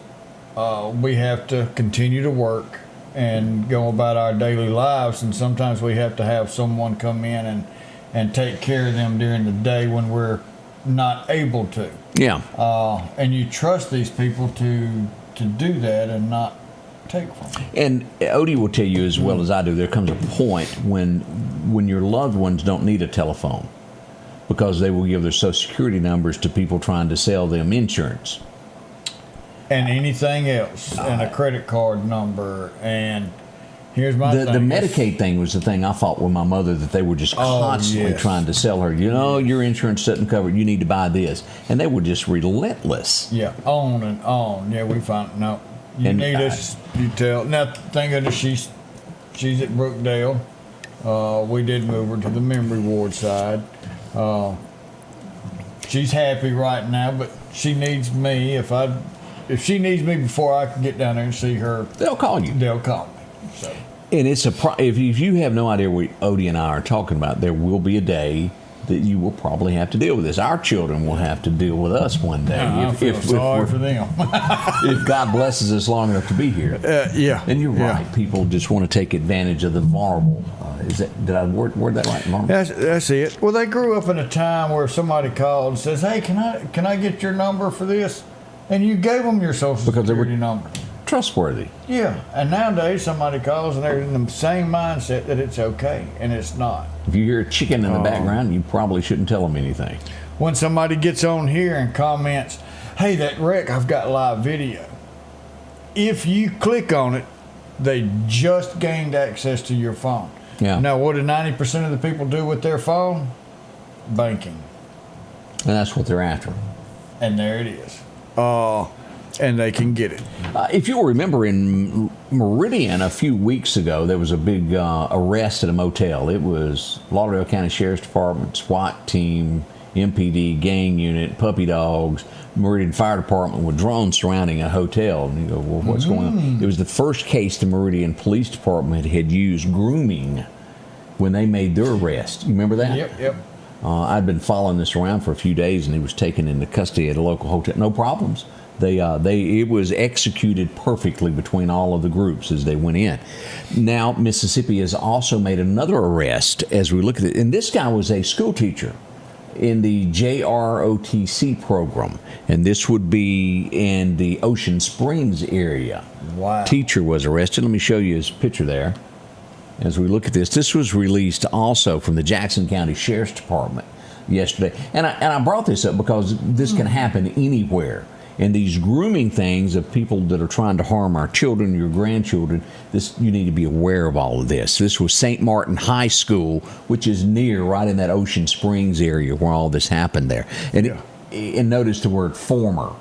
we have to continue to work and go about our daily lives, and sometimes we have to have someone come in and take care of them during the day when we're not able to.
Yeah.
And you trust these people to do that and not take from them.
And Odie will tell you as well as I do, there comes a point when your loved ones don't need a telephone because they will give their Social Security numbers to people trying to sell them insurance.
And anything else, and a credit card number, and here's my
The
thing.
Medicaid thing was the thing I fought with my mother, that they were just constantly trying to sell her. You know, your insurance doesn't cover it. You need to buy this. And they were just relentless.
Yeah, on and on. Yeah, we found, no, you
And
need us, you tell. Now, thank goodness she's at Brookdale. We did move her to the memory ward side. She's happy right now, but she needs me. If she needs me before I can get down there and see her,
They'll call you.
they'll call me. So.
And it's if you have no idea what Odie and I are talking about, there will be a day that you will probably have to deal with this. Our children will have to deal with us one day.
I feel sorry for them.
If God blesses us long enough to be here.
Yeah.
And you're right. People just want to take advantage of the vulnerable. Did I word that right? Vulnerable?
That's it. Well, they grew up in a time where somebody called and says, "Hey, can I get your number for this?" And you gave them your Social Security number.
Trustworthy.
Yeah, and nowadays somebody calls and they're in the same mindset that it's okay, and it's not.
If you hear a chicken in the background, you probably shouldn't tell them anything.
When somebody gets on here and comments, "Hey, that wreck, I've got live video." If you click on it, they just gained access to your phone.
Yeah.
Now, what do 90% of the people do with their phone? Banking.
And that's what they're after.
And there it is. And they can get it.
If you'll remember, in Meridian a few weeks ago, there was a big arrest at a motel. It was Lauderdale County Sheriff's Department, SWAT team, MPD, gang unit, puppy dogs, Meridian Fire Department with drones surrounding a hotel. And you go, well, what's going on? It was the first case the Meridian Police Department had used grooming when they made their arrest. You remember that?
Yep.
I'd been following this around for a few days, and he was taken into custody at a local hotel. No problems. It was executed perfectly between all of the groups as they went in. Now, Mississippi has also made another arrest as we look at it. And this guy was a school teacher in the JROTC program. And this would be in the Ocean Springs area.
Wow.
Teacher was arrested. Let me show you his picture there. As we look at this, this was released also from the Jackson County Sheriff's Department yesterday. And I brought this up because this can happen anywhere. And these grooming things of people that are trying to harm our children, your grandchildren, you need to be aware of all of this. This was St. Martin High School, which is right in that Ocean Springs area where all this happened there. And, and notice the word former.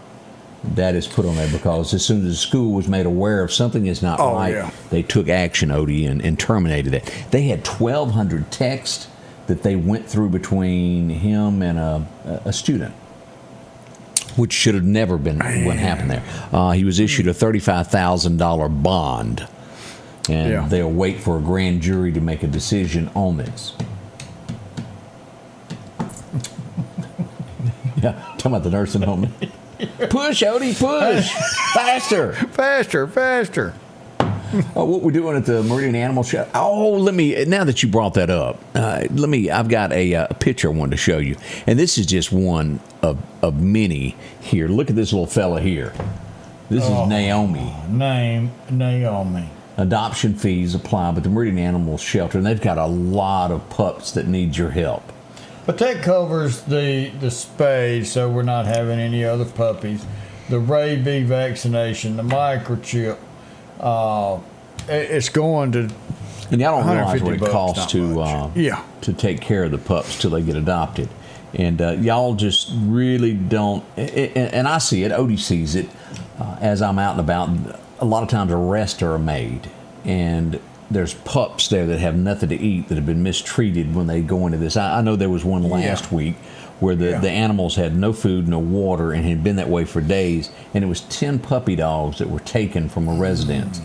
That is put on there because as soon as the school was made aware of something is not right,
yeah.
they took action, Odie, and terminated it. They had 1,200 texts that they went through between him and a student, which should have never been what happened there. He was issued a $35,000 bond, and they'll wait for a grand jury to make a decision on this. Yeah, talking about the nursing home. Push, Odie, push! Faster!
Faster.
What we're doing at the Meridian Animal Show. Oh, now that you brought that up, I've got a picture I wanted to show you. And this is just one of many here. Look at this little fella here. This is Naomi.
Naomi.
Adoption fees apply, but the Meridian Animal Shelter, and they've got a lot of pups that need your help.
But that covers the spay, so we're not having any other puppies. The rabies vaccination, the microchip. It's going to.
And y'all don't realize what it
$150,
costs to take care of the pups till they get adopted. And y'all just really don't. And I see it. Odie sees it as I'm out and about. A lot of times arrests are made, and there's pups there that have nothing to eat that have been mistreated when they go into this. I know there was one last week where the animals had no food, no water, and had been that way for days. And it was 10 puppy dogs that were taken from a residence.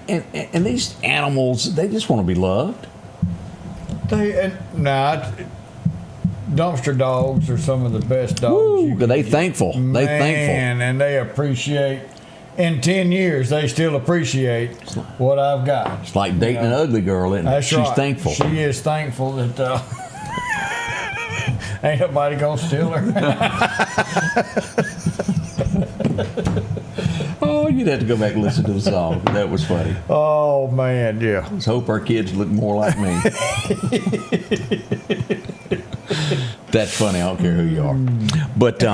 And these animals, they just want to be loved.
Dumpster dogs are some of the best dogs.
Woo, they thankful. They thankful.
And they appreciate. In 10 years, they still appreciate what I've got.
It's like dating an ugly girl, isn't it?
That's
She's
right.
thankful.
She is thankful that ain't nobody gonna steal her.
Oh, you'd have to go back and listen to the song. That was funny.
Oh man, yeah.
Let's hope our kids look more like me. That's funny. I don't care who you are. But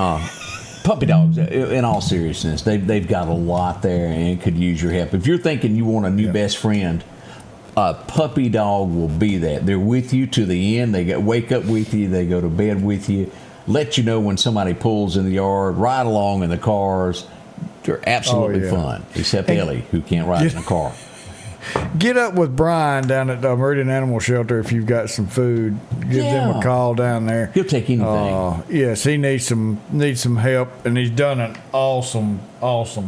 puppy dogs, in all seriousness, they've got a lot there and could use your help. If you're thinking you want a new best friend, a puppy dog will be that. They're with you to the end. They wake up with you. They go to bed with you. Let you know when somebody pulls in the yard. Ride along in the cars. They're absolutely fun, except Ellie, who can't ride in the car.
Get up with Brian down at the Meridian Animal Shelter if you've got some food. Give them a call down there.
He'll take anything.
Yes, he needs some help, and he's done an awesome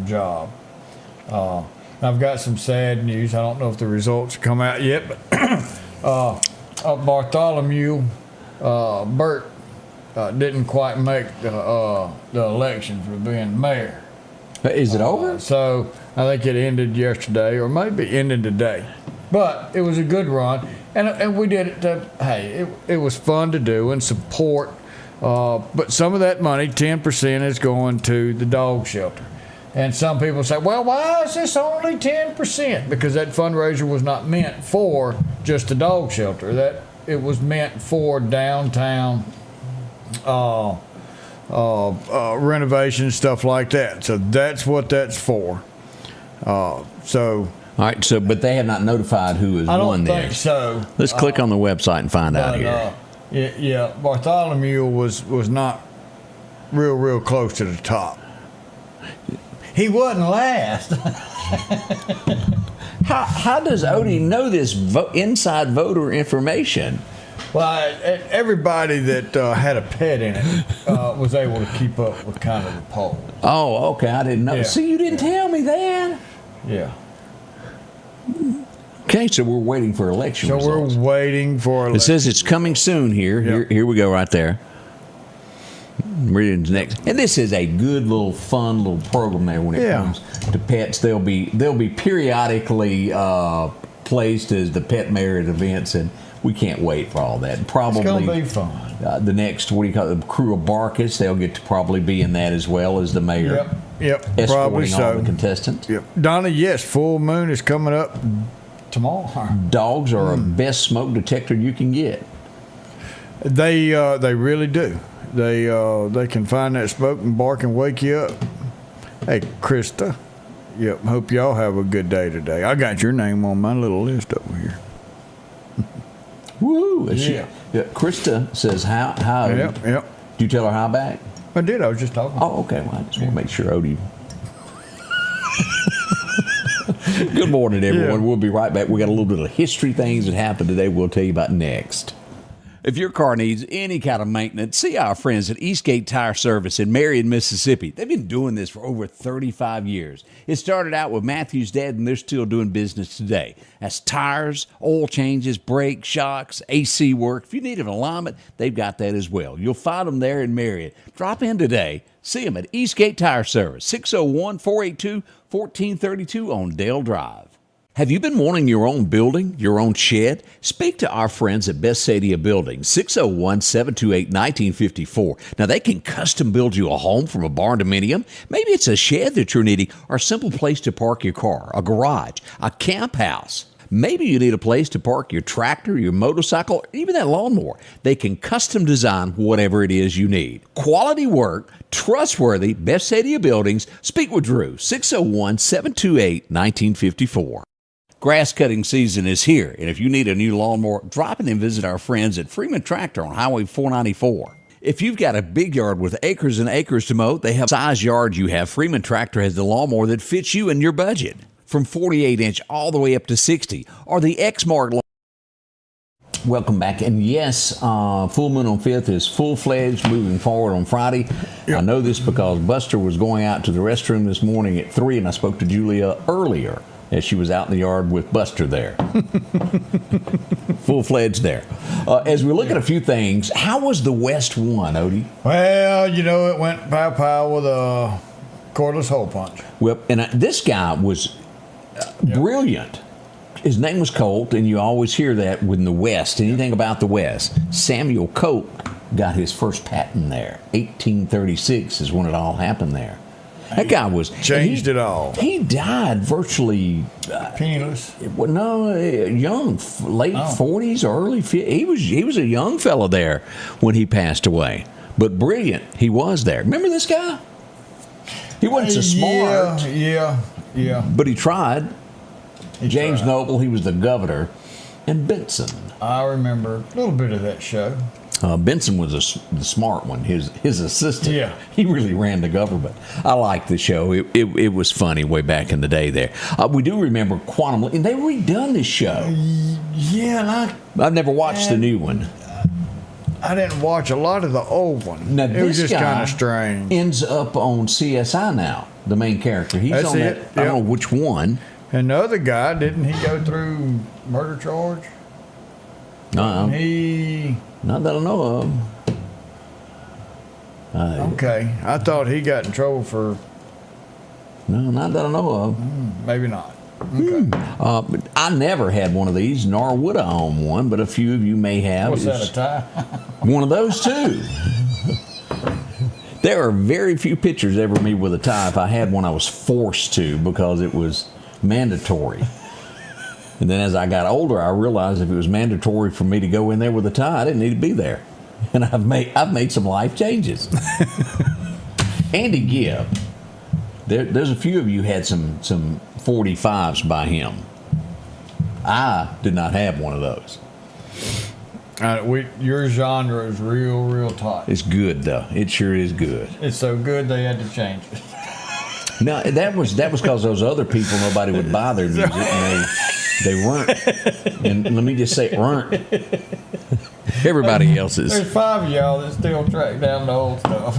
job. I've got some sad news. I don't know if the results have come out yet, but Bartholomew Burt didn't quite make the election for being mayor.
Is it over?
So I think it ended yesterday, or maybe ended today. But it was a good run, and we did it. It was fun to do and support. But some of that money, 10%, is going to the dog shelter. And some people say, well, why is this only 10%? Because that fundraiser was not meant for just the dog shelter. That it was meant for downtown renovation, stuff like that. So that's what that's for. All
right. So, but they have not notified who has won this.
I don't think so.
Let's click on the website and find out here.
Yeah, Bartholomew was not real close to the top. He wasn't last.
How does Odie know this inside voter information?
Well, everybody that had a pet in it was able to keep up with kind of the polls.
Oh, okay. I didn't know.
Yeah.
See, you didn't tell me that.
Yeah.
Okay, so we're waiting for election results.
We're waiting for election.
It says it's coming soon here.
Yep.
Here we go right there. Meridian's next. And this is a good little fun little program there when it comes to pets. They'll be periodically placed as the pet merit events, and we can't wait for all that. Probably
it's going to be fun.
The next, the crew of Barkus, they'll get to probably be in that as well as the mayor.
Yep.
Escorting
Probably so.
all the contestants.
Yep. Donna, yes, full moon is coming up tomorrow.
Dogs are the best smoke detector you can get.
They really do. They can find that smoke and bark and wake you up. Hey, Krista. Yep. Hope y'all have a good day today. I got your name on my little list over here.
Woo! Yeah. Krista says how.
Yep.
Do you tell her how back?
I did. I was just talking.
Oh, okay. Well, I just want to make sure Odie. Good morning, everyone.
Yeah.
We'll be right back. We got a little bit of history things that happened today we'll tell you about next. If your car needs any kind of maintenance, see our friends at Eastgate Tire Service in Meridian, Mississippi. They've been doing this for over 35 years. It started out with Matthew's dad, and they're still doing business today. That's tires, oil changes, brakes, shocks, AC work. If you need an alignment, they've got that as well. You'll find them there in Meridian. Drop in today. See them at Eastgate Tire Service, 601-482-1432 on Dale Drive. Have you been wanting your own building, your own shed? Speak to our friends at Best Sadia Building, 601-728-1954. Now, they can custom build you a home from a barn dominium. Maybe it's a shed that you're needing or a simple place to park your car, a garage, a camp house. Maybe you need a place to park your tractor, your motorcycle, or even that lawnmower. They can custom design whatever it is you need. Quality work, trustworthy, Best Sadia Buildings. Speak with Drew, 601-728-1954. Grass cutting season is here, and if you need a new lawnmower, drop in and visit our friends at Freeman Tractor on Highway 494. If you've got a big yard with acres and acres to mow, they have the size yard you have. Freeman Tractor has the lawnmower that fits you and your budget, from 48-inch all the way up to 60, or the X-Mark. Welcome back, and yes, Full Moon on 5th is full-fledged moving forward on Friday. Yep. I know this because Buster was going out to the restroom this morning at 3, and I spoke to Julia earlier as she was out in the yard with Buster there. Full-fledged there. As we look at a few things, how was the West one, Odie?
Well, it went pow-pow with a cordless hole punch.
Well, and this guy was brilliant. His name was Colt, and you always hear that in the West, anything about the West. Samuel Colt got his first patent there. 1836 is when it all happened there. That guy was
changed it all.
He died virtually
penniless.
No, young, late 40s, early 50s. He was a young fella there when he passed away. But brilliant, he was there. Remember this guy? He wasn't so smart.
Yeah.
But he tried. James Noble, he was the governor, and Benson.
I remember a little bit of that show.
Benson was the smart one, his assistant.
Yeah.
He really ran the government. I liked the show. It was funny way back in the day there. We do remember Quantum, and they redone this show.
Yeah, and
I've never watched the new one.
I didn't watch a lot of the old one.
Now,
it was just kind of strange.
Ends up on CSI now, the main character. He's
That's
on
it.
that. I don't know which one.
And the other guy, didn't he go through murder charge?
No.
He...
Not that I know of.
Okay. I thought he got in trouble for...
No, not that I know of.
Maybe not. Okay.
I never had one of these, nor would I own one, but a few of you may have.
What's that, a tie?
One of those, too. There are very few pictures ever of me with a tie. If I had one, I was forced to because it was mandatory. And then as I got older, I realized if it was mandatory for me to go in there with a tie, I didn't need to be there. And I've made some life changes. Andy Gibb. There's a few of you had some 45s by him. I did not have one of those.
Your genre is real tight.
It's good though. It sure is good.
It's so good they had to change it.
No, that was because those other people, nobody would buy their music, and they weren't. And let me just say, weren't. Everybody else's.
There's 5 of y'all that still track down the old stuff.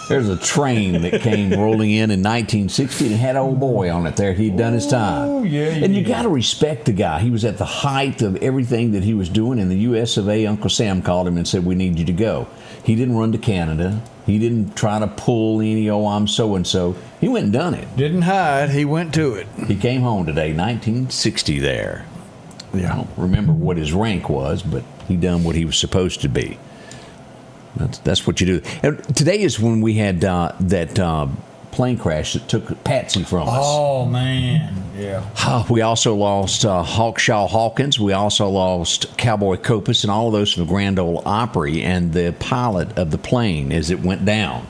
There's a train that came rolling in 1960 and had old boy on it there. He'd done his time.
Oh, yeah.
And you got to respect the guy. He was at the height of everything that he was doing. In the U.S. of A., Uncle Sam called him and said, "We need you to go." He didn't run to Canada. He didn't try to pull any, I'm so-and-so. He went and done it.
Didn't hide. He went to it.
He came home today, 1960 there. Yeah. I don't remember what his rank was, but he done what he was supposed to be. That's what you do. And today is when we had that plane crash that took Patsy from us.
Oh, man. Yeah.
We also lost Hawkshaw Hawkins. We also lost Cowboy Copus and all of those from the Grand Ole Opry and the pilot of the plane as it went down.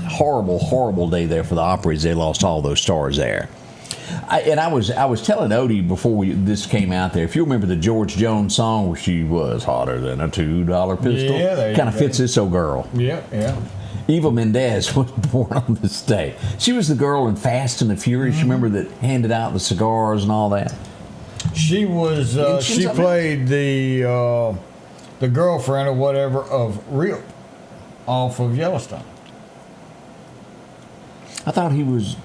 Horrible day there for the Opry as they lost all those stars there. I was telling Odie before this came out there. If you remember the George Jones song where she was hotter than a $2 pistol,
Yeah,
kind of fits this old girl.
Yeah.
Eva Mendes was born on this day. She was the girl in Fast and the Furious. You remember that handed out the cigars and all that.
She was. She played the girlfriend or whatever of Rip off of Yellowstone.
I thought he was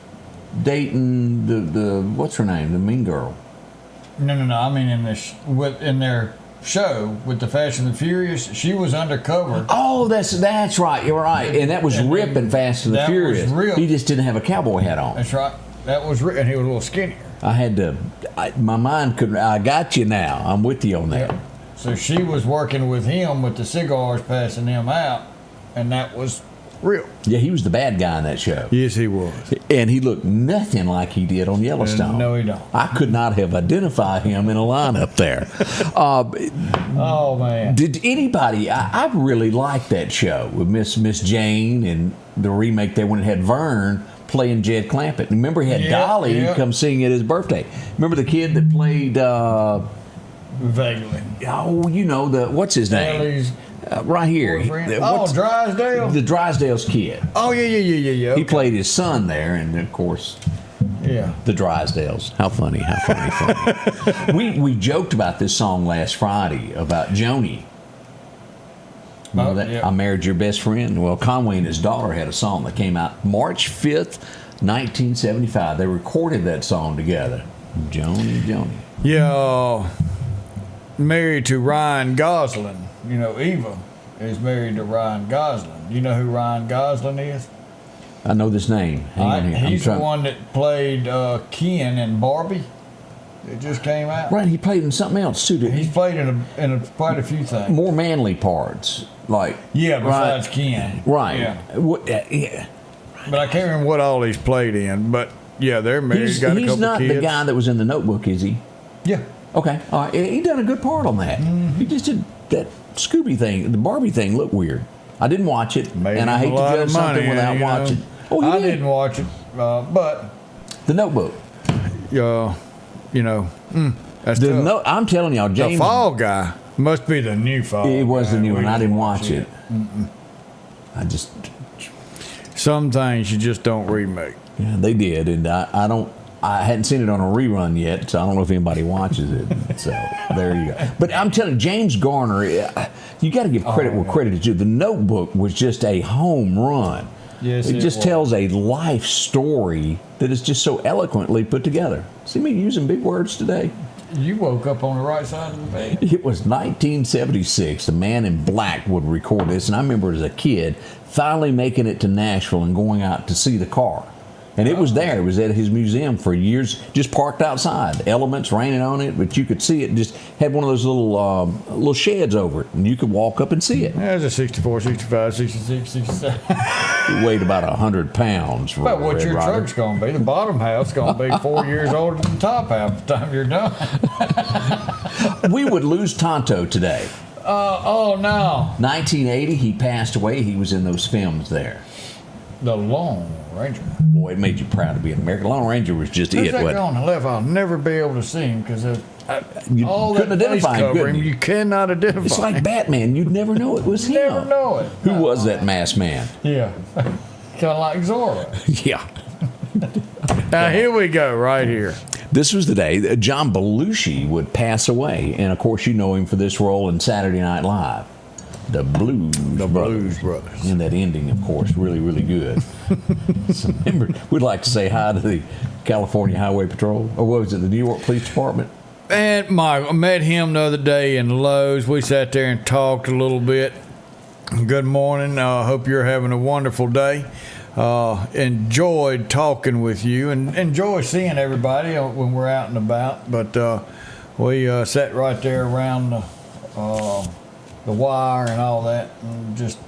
dating the what's her name, the mean girl.
No. I mean in their show with the Fast and the Furious, she was undercover.
Oh, that's right. You're right. And that was Rip in Fast and the Furious. He just didn't have a cowboy hat on.
That's right. That was Rip, and he was a little skinnier.
I had to. My mind couldn't. I got you now. I'm with you on that.
Yeah. So she was working with him with the cigars, passing them out, and that was Rip.
Yeah, he was the bad guy in that show.
Yes, he was.
And he looked nothing like he did on Yellowstone.
No, he don't.
I could not have identified him in a lineup there.
Oh, man.
Did anybody? I really liked that show with Miss Jane and the remake there when it had Vern playing Jed Clampett. Remember, he had Dolly come sing at his birthday. Remember the kid that played.
Vaguely.
Oh, you know what's his name? Right here.
Drysdale.
The Drysdale's kid.
Oh yeah.
He played his son there, and of course.
Yeah.
The Drysdales. How funny. We joked about this song last Friday about Joni. You know that? I Married Your Best Friend. Well, Conway and his daughter had a song that came out March 5th, 1975. They recorded that song together. Joni.
Yeah. Married to Ryan Gosling. You know, Eva is married to Ryan Gosling. You know who Ryan Gosling is?
I know this name. Hang on here.
He's the one that played Ken in Barbie. It just came out.
Right, he played in something else too.
He's played in quite a few things.
More manly parts, like
besides Ken.
Right.
Yeah. But I can't remember what all he's played in. But yeah, they're married.
He's
got a couple
not
kids.
the guy that was in The Notebook, is he?
Yeah.
Okay. All right. He done a good part on that. He just did that Scooby thing. The Barbie thing looked weird. I didn't watch it, and I hate to judge something without watching. Oh,
I didn't watch it, but
The Notebook.
That's tough.
I'm telling y'all, James.
The Fall Guy must be the new Fall.
It was the new one. I didn't watch
it.
I just.
Some things you just don't remake.
Yeah, they did, and I hadn't seen it on a rerun yet, so I don't know if anybody watches it. So there you go. But I'm telling you, James Garner, you got to give credit where credit is due. The Notebook was just a home run.
Yes,
it just tells a life story that is just so eloquently put together. See me using big words today?
You woke up on the right side of the bed.
It was 1976. The Man in Black would record this, and I remember as a kid finally making it to Nashville and going out to see the car. And it was there. It was at his museum for years, just parked outside. Elements raining on it, but you could see it. Just had one of those little sheds over it, and you could walk up and see it.
Yeah, it was a 64, 65, 66, 67.
It weighed about 100 pounds.
But what your truck's going to be, the bottom half's going to be 4 years older than the top half by the time you're done.
We would lose Tonto today.
Oh, no.
1980, he passed away. He was in those films there.
The Lone Ranger.
Boy, it made you proud to be an American. Lone Ranger was just
Who's
it.
That guy on the left, I'll never be able to see him because
you
all
couldn't
that face
identify him,
covering,
could
you cannot identify.
It's like Batman. You'd never know it was him.
Never know it.
Who was that masked man?
Yeah, kind of like Zorro.
Yeah.
Now here we go, right here.
This was the day that John Belushi would pass away, and of course you know him for this role in Saturday Night Live. The Blues Brothers. And that ending, of course, really, really good. So remember, we'd like to say hi to the California Highway Patrol, or what was it, the New York Police Department?
And I met him the other day in Lowe's. We sat there and talked a little bit. Good morning. Hope you're having a wonderful day. Enjoyed talking with you and enjoy seeing everybody when we're out and about. But we sat right there around the wire and all that, and just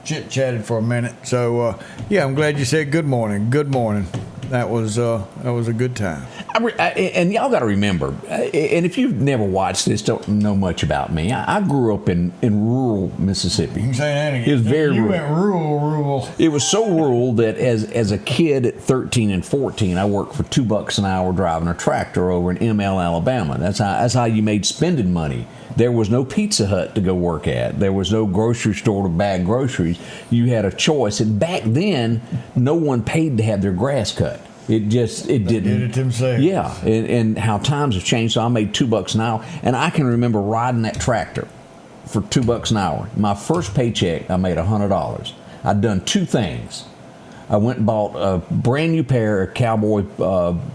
chit-chatted for a minute. So, yeah, I'm glad you said good morning. Good morning. that was a good time.
And y'all got to remember, and if you've never watched this, don't know much about me. I grew up in rural Mississippi.
You can say that again.
It was very
you
rural.
went rural.
It was so rural that as a kid at 13 and 14, I worked for $2 an hour driving a tractor over in ML, Alabama. That's how you made spending money. There was no Pizza Hut to go work at. There was no grocery store to bag groceries. You had a choice. And back then, no one paid to have their grass cut. It didn't.
Did it themselves.
Yeah, and how times have changed. So I made $2 an hour, and I can remember riding that tractor for $2 an hour. My first paycheck, I made $100. I'd done two things. I went and bought a brand new pair of cowboy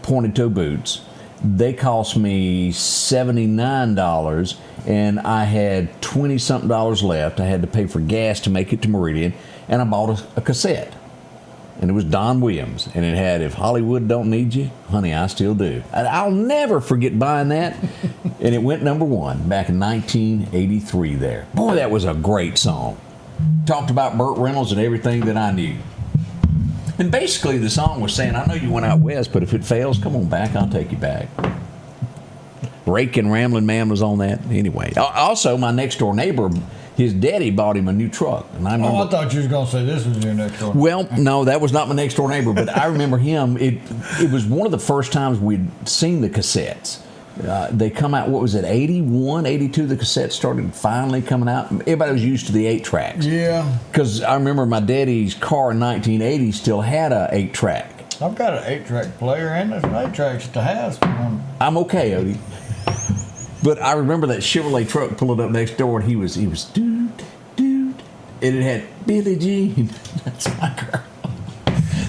pointed toe boots. They cost me $79, and I had $20-something left. I had to pay for gas to make it to Meridian, and I bought a cassette. And it was Don Williams, and it had "If Hollywood Don't Need You, Honey, I Still Do." And I'll never forget buying that, and it went #1 back in 1983 there. Boy, that was a great song. Talked about Burt Reynolds and everything that I knew. And basically the song was saying, I know you went out west, but if it fails, come on back, I'll take you back. Rake and Ramblin' Man was on that. Anyway, also my next door neighbor, his daddy bought him a new truck. And I remember,
I thought you was going to say this was your next door.
Well, no, that was not my next door neighbor, but I remember him. It was one of the first times we'd seen the cassettes. They come out, what was it, 81, 82, the cassettes started finally coming out. Everybody was used to the 8-tracks.
Yeah.
Because I remember my daddy's car in 1980 still had a 8-track.
I've got an 8-track player and there's an 8-tracks at the house.
I'm okay, Odie. But I remember that Chevrolet truck pulling up next door, and he was dude, and it had Billie Jean. That's my girl.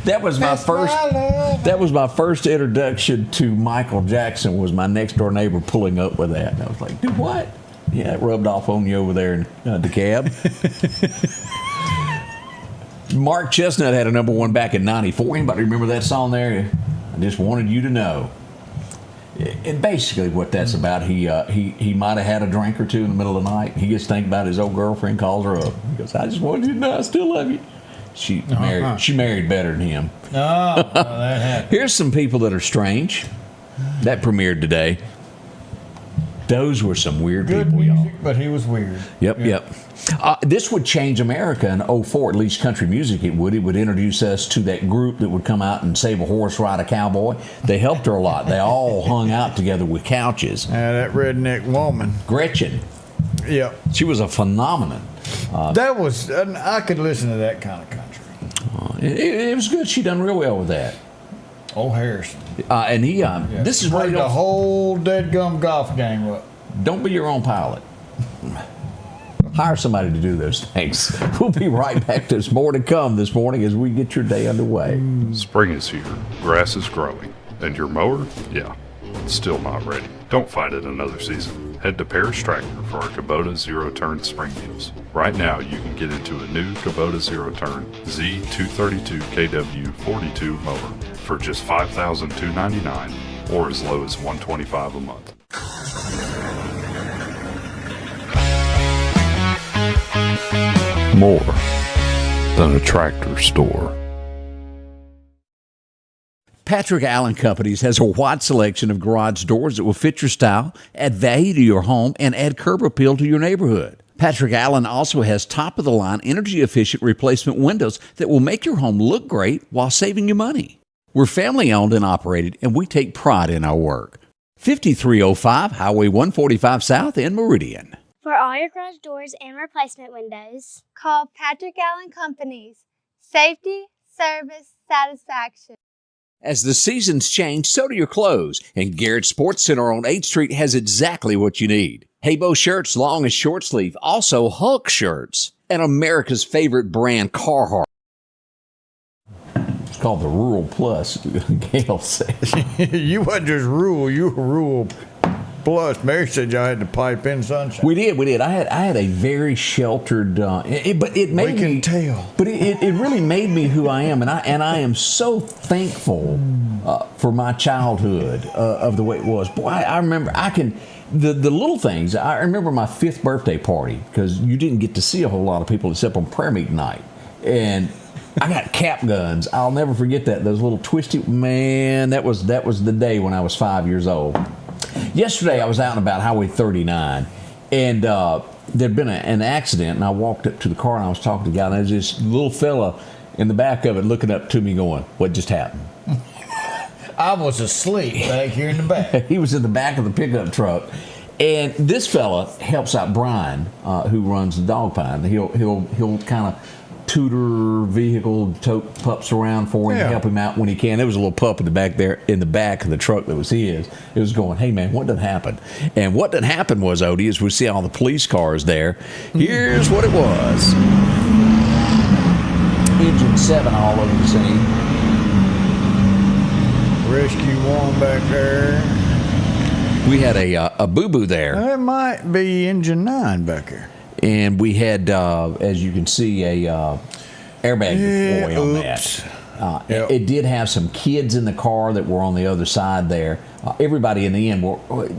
That was my first introduction to Michael Jackson. Was my next door neighbor pulling up with that? And I was like, dude, what? Yeah, it rubbed off on you over there in the cab. Mark Chestnut had a #1 back in '94. Anybody remember that song there? I just wanted you to know. And basically what that's about, he might have had a drink or two in the middle of the night. He gets thinking about his old girlfriend, calls her up. He goes, I just wanted you to know I still love you. She married better than him.
Oh, well, that happened.
Here's some people that are strange. That premiered today. Those were some weird
Good
people,
music,
y'all.
but he was weird.
Yep. This would change America in '04, at least country music it would. It would introduce us to that group that would come out and save a horse, ride a cowboy. They helped her a lot. They all hung out together with couches.
That redneck woman.
Gretchen.
Yep.
She was a phenomenon.
That was, I could listen to that kind of country.
It was good. She done real well with that.
Old Harrison.
And he, this is why you
the
don't,
whole dead gum golf game up.
don't be your own pilot. Hire somebody to do those things. We'll be right back. There's more to come this morning as we get your day underway.
Spring is here, grass is growing, and your mower, it's still not ready. Don't fight it another season. Head to Parrish Tractor for our Kubota zero-turn spring deals. Right now, you can get into a new Kubota zero-turn Z232 KW42 mower for just $5,299 or as low as $125 a month. More than a tractor store.
Patrick Allen Companies has a wide selection of garage doors that will fit your style, add value to your home, and add curb appeal to your neighborhood. Patrick Allen also has top-of-the-line, energy-efficient replacement windows that will make your home look great while saving you money. We're family-owned and operated, and we take pride in our work. 5305 Highway 145 South in Meridian.
For all your garage doors and replacement windows,
call Patrick Allen Companies. Safety, service, satisfaction.
As the seasons change, so do your clothes, and Garrett Sports Center on 8th Street has exactly what you need. Habo shirts, long and short sleeve, also Hulk shirts, and America's favorite brand, Carhartt. It's called the Rural Plus, Gail said.
You wasn't just rural, you were rural plus. Mary said y'all had to pipe in sunshine.
We did. I had a very sheltered, but it made me.
Tell.
But it really made me who I am, and I am so thankful for my childhood of the way it was. Boy, I remember the little things. I remember my 5th birthday party because you didn't get to see a whole lot of people except on prayer meeting night, and I got cap guns. I'll never forget that. Those little twisty, man, that was the day when I was 5 years old. Yesterday, I was out and about Highway 39, and there'd been an accident, and I walked up to the car, and I was talking to the guy, and there was this little fella in the back of it looking up to me going, what just happened?
I was asleep back here in the back.
He was in the back of the pickup truck. And this fella helps out Brian, who runs the dog pound. He'll kind of tutor vehicle, tote pups around for him, help him out when he can. There was a little pup in the back there, in the back of the truck that was his. It was going, hey man, what done happened? And what done happened was, Odie, is we see all the police cars there. Here's what it was. Engine 7 all over the scene.
Rescue 1 back there.
We had a boo-boo there.
That might be engine 9 back there.
And we had, as you can see, a airbag deploy on that. It did have some kids in the car that were on the other side there. Everybody in the end,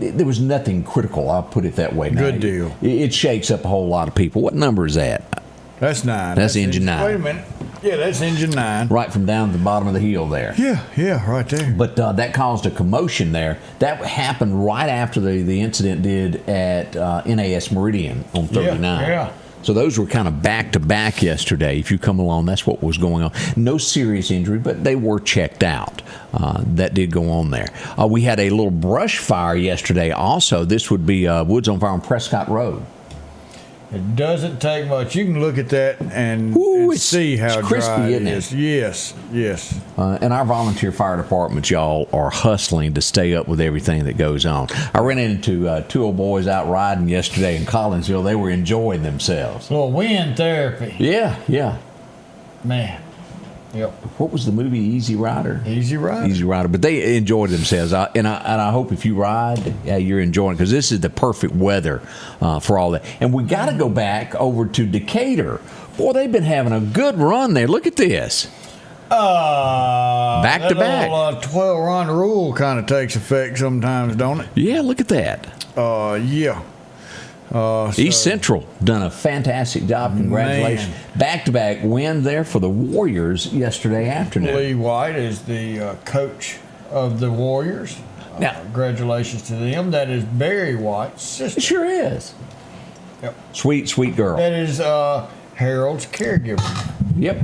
there was nothing critical. I'll put it that way.
Good deal.
It shakes up a whole lot of people. What number is that?
That's 9.
That's engine 9.
Wait a minute. Yeah, that's engine 9.
Right from down to the bottom of the hill there.
Yeah, right there.
But that caused a commotion there. That happened right after the incident did at NAS Meridian on 39.
Yeah.
So those were kind of back to back yesterday. If you come along, that's what was going on. No serious injury, but they were checked out. That did go on there. We had a little brush fire yesterday also. This would be woods on fire on Prescott Road.
It doesn't take much. You can look at that and see how
it's crispy,
dry
isn't
it is. Yes.
And our volunteer fire departments, y'all, are hustling to stay up with everything that goes on. I ran into two old boys out riding yesterday in Collinsville. They were enjoying themselves.
Well, wind therapy.
Yeah.
Man. Yep.
What was the movie? Easy Rider.
Easy Rider.
But they enjoyed themselves, and I hope if you ride, you're enjoying it, because this is the perfect weather for all that. And we got to go back over to Decatur. Boy, they've been having a good run there. Look at this. Back to back.
12-run rule kind of takes effect sometimes, don't it?
Yeah, look at that.
Yeah.
East Central done a fantastic job. Congratulations. Back-to-back win there for the Warriors yesterday afternoon.
Lee White is the coach of the Warriors.
Now,
congratulations to them. That is Barry White's sister.
It sure is.
Yep.
Sweet girl.
That is Harold's caregiver.
Yep.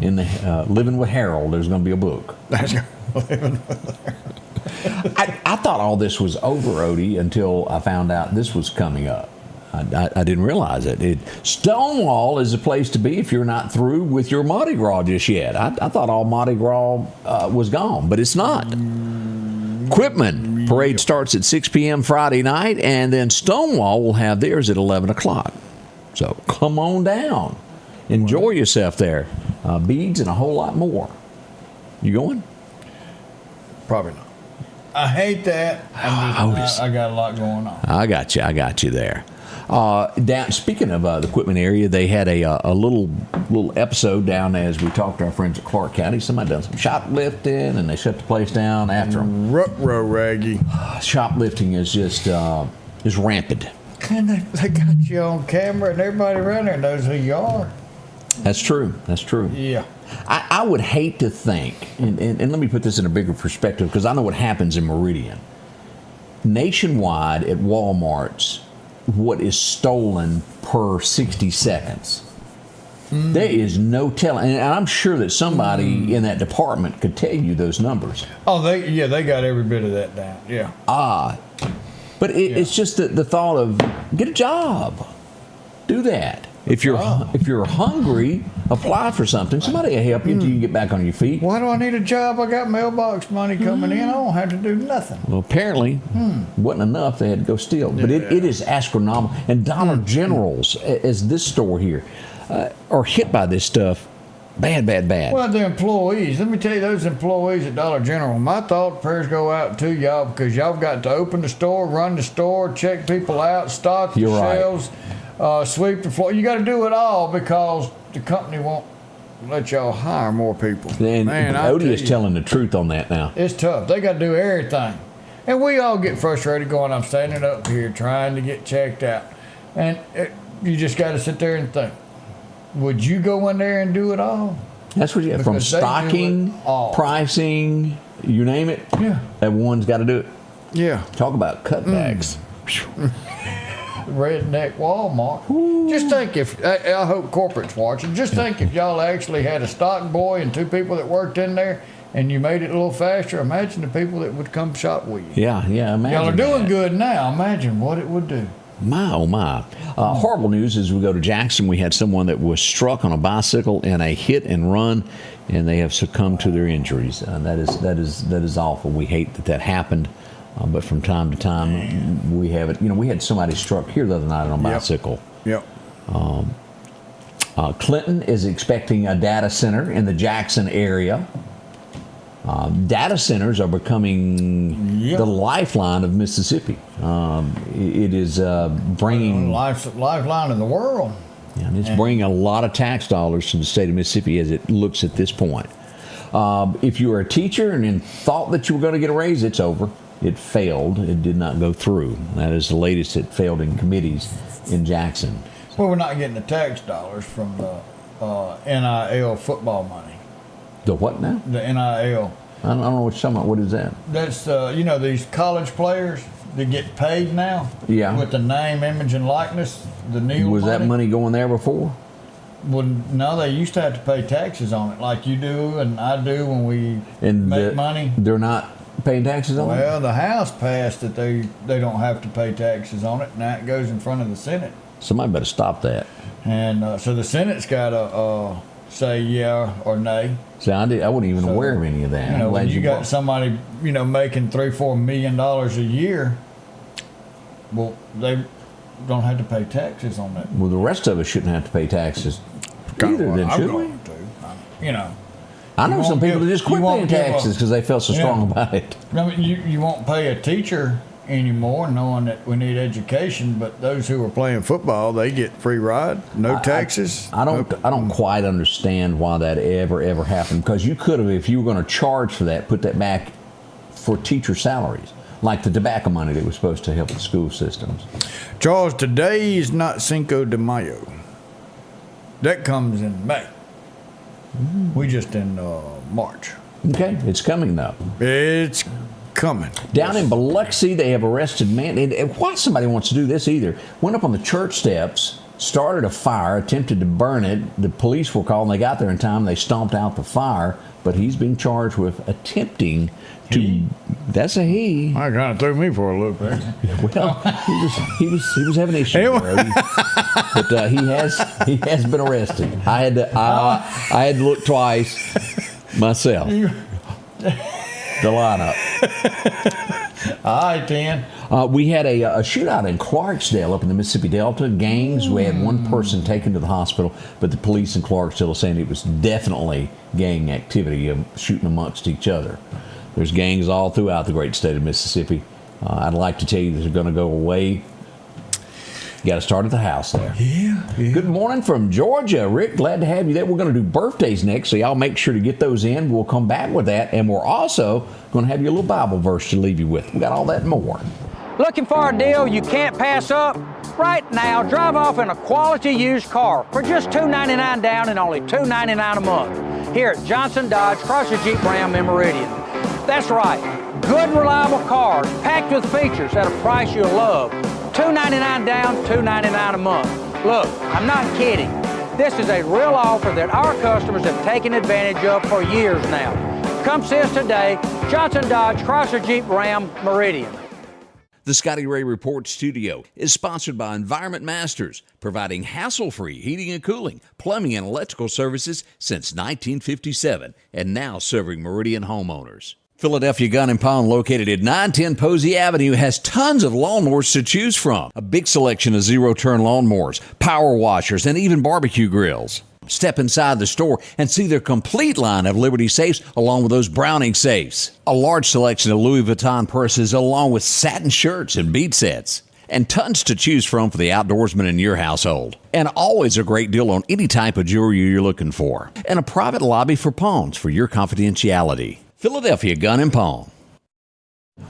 In the Living with Harold, there's going to be a book.
That's Living with Harold.
I thought all this was over, Odie, until I found out this was coming up. I didn't realize it. Stonewall is a place to be if you're not through with your Mardi Gras just yet. I thought all Mardi Gras was gone, but it's not. Quitman parade starts at 6 p.m. Friday night, and then Stonewall will have theirs at 11 o'clock. So come on down. Enjoy yourself there. Beads and a whole lot more. You going?
Probably not. I hate that. I got a lot going on.
I got you there. Down. Speaking of the Quitman area, they had a little episode down as we talked to our friends at Clark County. Somebody done some shoplifting, and they shut the place down after them.
Raggy.
Shoplifting is just is rampant.
And they got you on camera, and everybody around there knows who you are.
That's true.
Yeah.
I would hate to think, and let me put this in a bigger perspective, because I know what happens in Meridian. Nationwide at Walmart's, what is stolen per 60 seconds. There is no telling, and I'm sure that somebody in that department could tell you those numbers.
Oh, they got every bit of that down. Yeah.
But it's just the thought of get a job, do that. If you're hungry, apply for something. Somebody will help you until you get back on your feet.
Why do I need a job? I got mailbox money coming in. I don't have to do nothing.
Well, apparently, wasn't enough. They had to go steal. But it is astronomical. And Dollar Generals, as this store here, are hit by this stuff bad.
Well, the employees. Let me tell you, those employees at Dollar General, my thought prayers go out to y'all, because y'all got to open the store, run the store, check people out, stock the shelves. Sweep the floor. You got to do it all because the company won't let y'all hire more people.
And Odie is telling the truth on that now.
It's tough. They got to do everything. And we all get frustrated going, I'm standing up here trying to get checked out. And you just got to sit there and think, would you go in there and do it all?
That's what you have from
Because they do
stocking,
it all.
pricing, you name it.
Yeah.
Everyone's got to do it.
Yeah.
Talk about cutbacks.
Redneck Walmart. Just think if, I hope corporate's watching, just think if y'all actually had a stock boy and 2 people that worked in there and you made it a little faster, imagine the people that would come shop with you.
Yeah, imagine
Y'all are doing
that.
good now. Imagine what it would do.
My, oh my. Horrible news as we go to Jackson. We had someone that was struck on a bicycle in a hit and run, and they have succumbed to their injuries. That is awful. We hate that happened. But from time to time, we have it. We had somebody struck here the other night on a bicycle.
Yep.
Clinton is expecting a data center in the Jackson area. Data centers are becoming the lifeline of Mississippi. It is bringing
lifeline in the world.
Yeah, and it's bringing a lot of tax dollars to the state of Mississippi as it looks at this point. If you were a teacher and then thought that you were going to get a raise, it's over. It failed. It did not go through. That is the latest. It failed in committees in Jackson.
Well, we're not getting the tax dollars from the NIL football money.
The what now?
The NIL.
I don't know what you're talking about. What is that?
That's, these college players that get paid now.
Yeah.
With the name, image, and likeness, the new
Was that money going there before?
Well, no, they used to have to pay taxes on it, like you do and I do when we make money.
They're not paying taxes on it?
Well, the House passed that they don't have to pay taxes on it. Now it goes in front of the Senate.
Somebody better stop that.
And so the Senate's got to say yeah or nay.
See, I wasn't even aware of any of that.
When you got somebody, making $3-4 million a year, well, they don't have to pay taxes on that.
Well, the rest of us shouldn't have to pay taxes either, then, should we? I know some people that just quit paying taxes because they felt so strong about it.
I mean, you won't pay a teacher anymore, knowing that we need education. But those who are playing football, they get free ride, no taxes.
I don't quite understand why that ever happened. Because you could have, if you were going to charge for that, put that back for teacher salaries, like the tobacco money that was supposed to help the school systems.
Charles, today is not Cinco de Mayo. That comes in May. We just in March.
Okay, it's coming though.
It's coming.
Down in Biloxi, they have arrested man. And why somebody wants to do this either? Went up on the church steps, started a fire, attempted to burn it. The police were called, and they got there in time. They stomped out the fire, but he's being charged with attempting to. That's a he.
I kind of threw me for a loop there.
Well, he was having issues, anyway. But he has been arrested. I had to look twice myself. The lineup.
All right, then.
We had a shootout in Clarksdale up in the Mississippi Delta. Gangs. We had one person taken to the hospital, but the police in Clarksdale are saying it was definitely gang activity of shooting amongst each other. There's gangs all throughout the great state of Mississippi. I'd like to tell you they're going to go away. You got to start at the house there.
Yeah.
Good morning from Georgia, Rick. Glad to have you there. We're going to do birthdays next, so y'all make sure to get those in. We'll come back with that, and we're also going to have you a little Bible verse to leave you with. We got all that and more.
Looking for a deal you can't pass up? Right now, drive off in a quality used car for just $299 down and only $299 a month here at Johnson Dodge Chrysler Jeep Ram in Meridian. That's right, good reliable cars packed with features at a price you'll love. $299 down, $299 a month. Look, I'm not kidding. This is a real offer that our customers have taken advantage of for years now. Come see us today, Johnson Dodge Chrysler Jeep Ram Meridian.
The Scotty Ray Report studio is sponsored by Environment Masters, providing hassle-free heating and cooling, plumbing, and electrical services since 1957, and now serving Meridian homeowners. Philadelphia Gun & Pawn, located at 910 Posey Avenue, has tons of lawnmowers to choose from. A big selection of zero-turn lawnmowers, power washers, and even barbecue grills. Step inside the store and see their complete line of Liberty safes along with those Browning safes. A large selection of Louis Vuitton purses along with satin shirts and bead sets. And tons to choose from for the outdoorsman in your household. And always a great deal on any type of jewelry you're looking for. And a private lobby for pawns for your confidentiality. Philadelphia Gun & Pawn.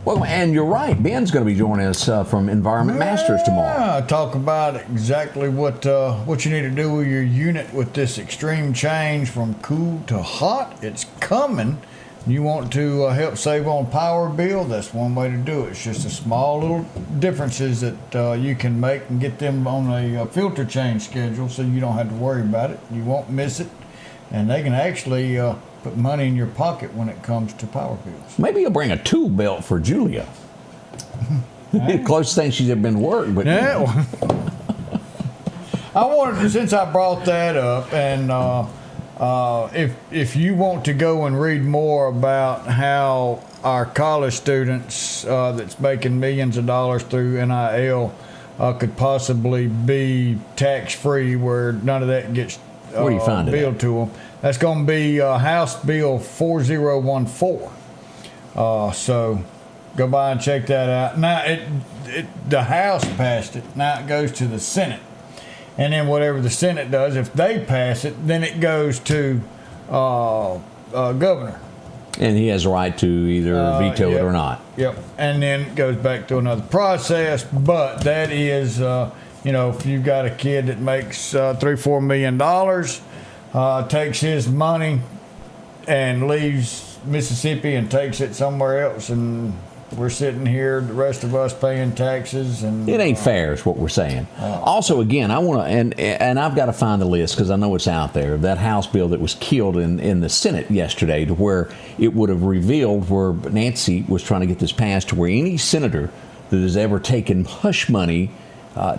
Well, and you're right. Ben's going to be joining us from Environment Masters tomorrow.
Yeah, talk about exactly what you need to do with your unit with this extreme change from cool to hot. It's coming. You want to help save on power bill? That's one way to do it. It's just a small little differences that you can make and get them on a filter change schedule, so you don't have to worry about it. You won't miss it, and they can actually put money in your pocket when it comes to power bills.
Maybe you'll bring a tool belt for Julia. The closest thing she's ever been to work, but
yeah. I wanted to, since I brought that up, and if you want to go and read more about how our college students that's making millions of dollars through NIL could possibly be tax-free, where none of that gets
where do you find
billed to them. That's going to be House Bill 4014. So go by and check that out. Now, the House passed it. Now it goes to the Senate. And then whatever the Senate does, if they pass it, then it goes to governor.
And he has a right to either veto it or not.
Yep. And then it goes back to another process. But that is, if you've got a kid that makes $3-4 million, takes his money and leaves Mississippi and takes it somewhere else, and we're sitting here, the rest of us paying taxes, and
it ain't fair is what we're saying. Also, again, I want to, and I've got to find the list because I know it's out there, that House bill that was killed in the Senate yesterday, to where it would have revealed where Nancy was trying to get this passed, to where any senator that has ever taken hush money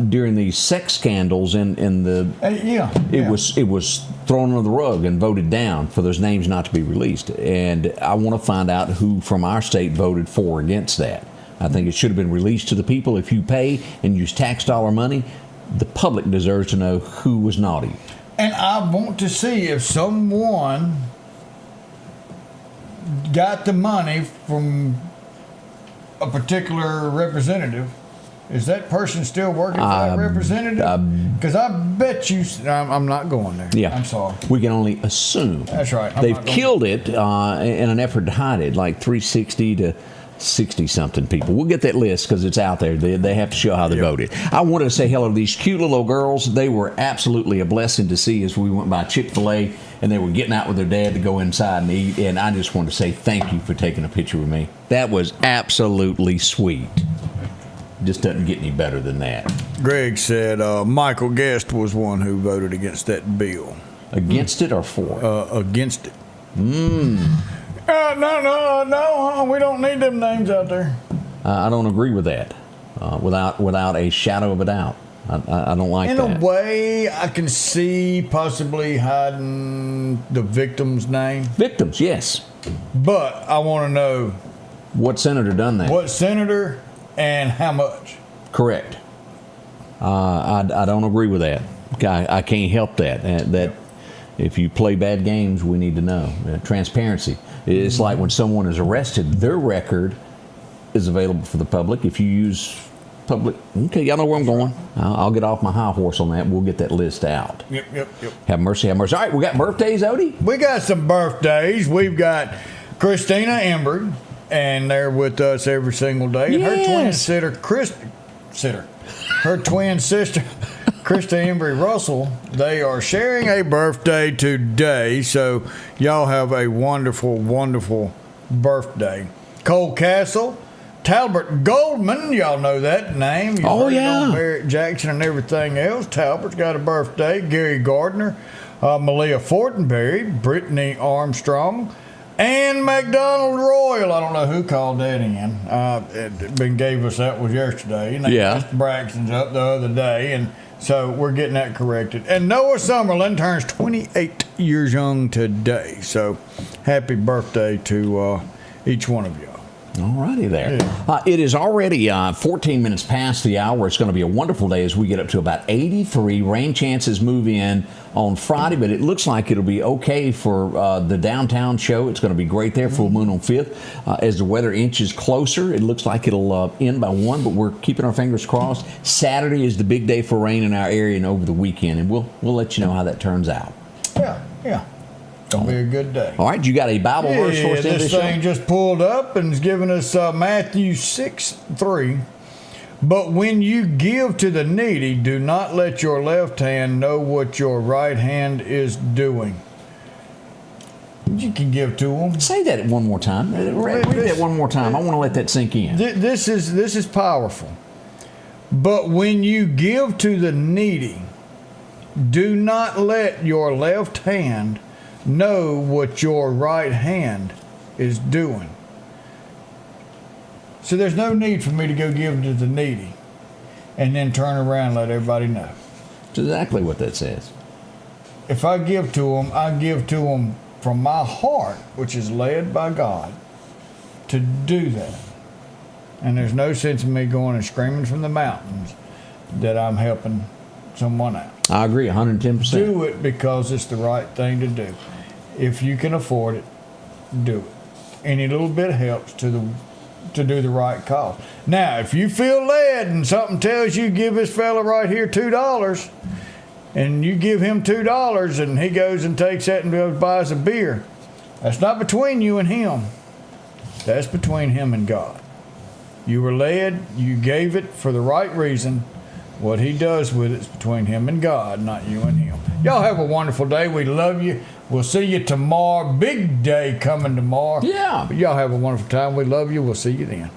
during these sex scandals in the it was thrown under the rug and voted down for those names not to be released. And I want to find out who from our state voted for or against that. I think it should have been released to the people. If you pay and use tax dollar money, the public deserves to know who was naughty.
And I want to see if someone got the money from a particular representative. Is that person still working for that representative? Because I bet you, I'm not going there.
Yeah.
I'm sorry.
We can only assume.
That's right.
They've killed it in an effort to hide it, like 360 to 60-something people. We'll get that list because it's out there. They have to show how they voted. I wanted to say hello to these cute little girls. They were absolutely a blessing to see as we went by Chick-fil-A, and they were getting out with their dad to go inside and eat. And I just wanted to say thank you for taking a picture with me. That was absolutely sweet. Just doesn't get any better than that. Greg said Michael Guest was one who voted against that bill. Against it or for? Against it. No. We don't need them names out there. I don't agree with that. Without a shadow of a doubt. I don't like that. In a way, I can see possibly hiding the victim's name. Victims, yes. But I want to know what senator done that. What senator and how much? Correct. I don't agree with that. I can't help that. That if you play bad games, we need to know. Transparency. It's like when someone is arrested, their record is available for the public. If you use public, okay, y'all know where I'm going. I'll get off my high horse on that. We'll get that list out. Yep. Have mercy, have mercy. All right, we got birthdays, Odie? We got some birthdays. We've got Christina Embry, and they're with us every single day. Yes. Her twin sister, Krista Embry Russell, they are sharing a birthday today. So y'all have a wonderful, wonderful birthday. Cole Castle, Talbot Goldman, y'all know that name. On Barrett Jackson and everything else. Talbot's got a birthday. Gary Gardner, Malia Fortenberry, Brittany Armstrong, and McDonald Royal. I don't know who called that in. Gave us that was yesterday. And Mr. Braxton's up the other day, and so we're getting that corrected. And Noah Summerlin turns 28 years young today. So happy birthday to each one of y'all. All righty there. Yeah. It is already 14 minutes past the hour. It's going to be a wonderful day as we get up to about 83. Rain chances move in on Friday, but it looks like it'll be okay for the downtown show. It's going to be great there. Full moon on 5th. As the weather inches closer, it looks like it'll end by 1, but we're keeping our fingers crossed. Saturday is the big day for rain in our area and over the weekend, and we'll let you know how that turns out. Yeah.
Gonna be a good day.
All right, you got a Bible verse for us in
this
this
thing
show?
just pulled up and is giving us Matthew 6:3. But when you give to the needy, do not let your left hand know what your right hand is doing. You can give to them.
Say that one more time. Read that one more time. I want to let that sink in.
This is powerful. But when you give to the needy, do not let your left hand know what your right hand is doing. So there's no need for me to go give to the needy and then turn around and let everybody know.
That's exactly what that says.
If I give to them, I give to them from my heart, which is led by God, to do that. And there's no sense in me going and screaming from the mountains that I'm helping someone out.
I agree 110%.
Do it because it's the right thing to do. If you can afford it, do it. Any little bit helps to do the right cause. Now, if you feel led and something tells you give this fella right here $2, and you give him $2 and he goes and takes that and goes buys a beer, that's not between you and him. That's between him and God. You were led, you gave it for the right reason. What he does with it's between him and God, not you and him. Y'all have a wonderful day. We love you. We'll see you tomorrow. Big day coming tomorrow.
Yeah.
But y'all have a wonderful time. We love you. We'll see you then.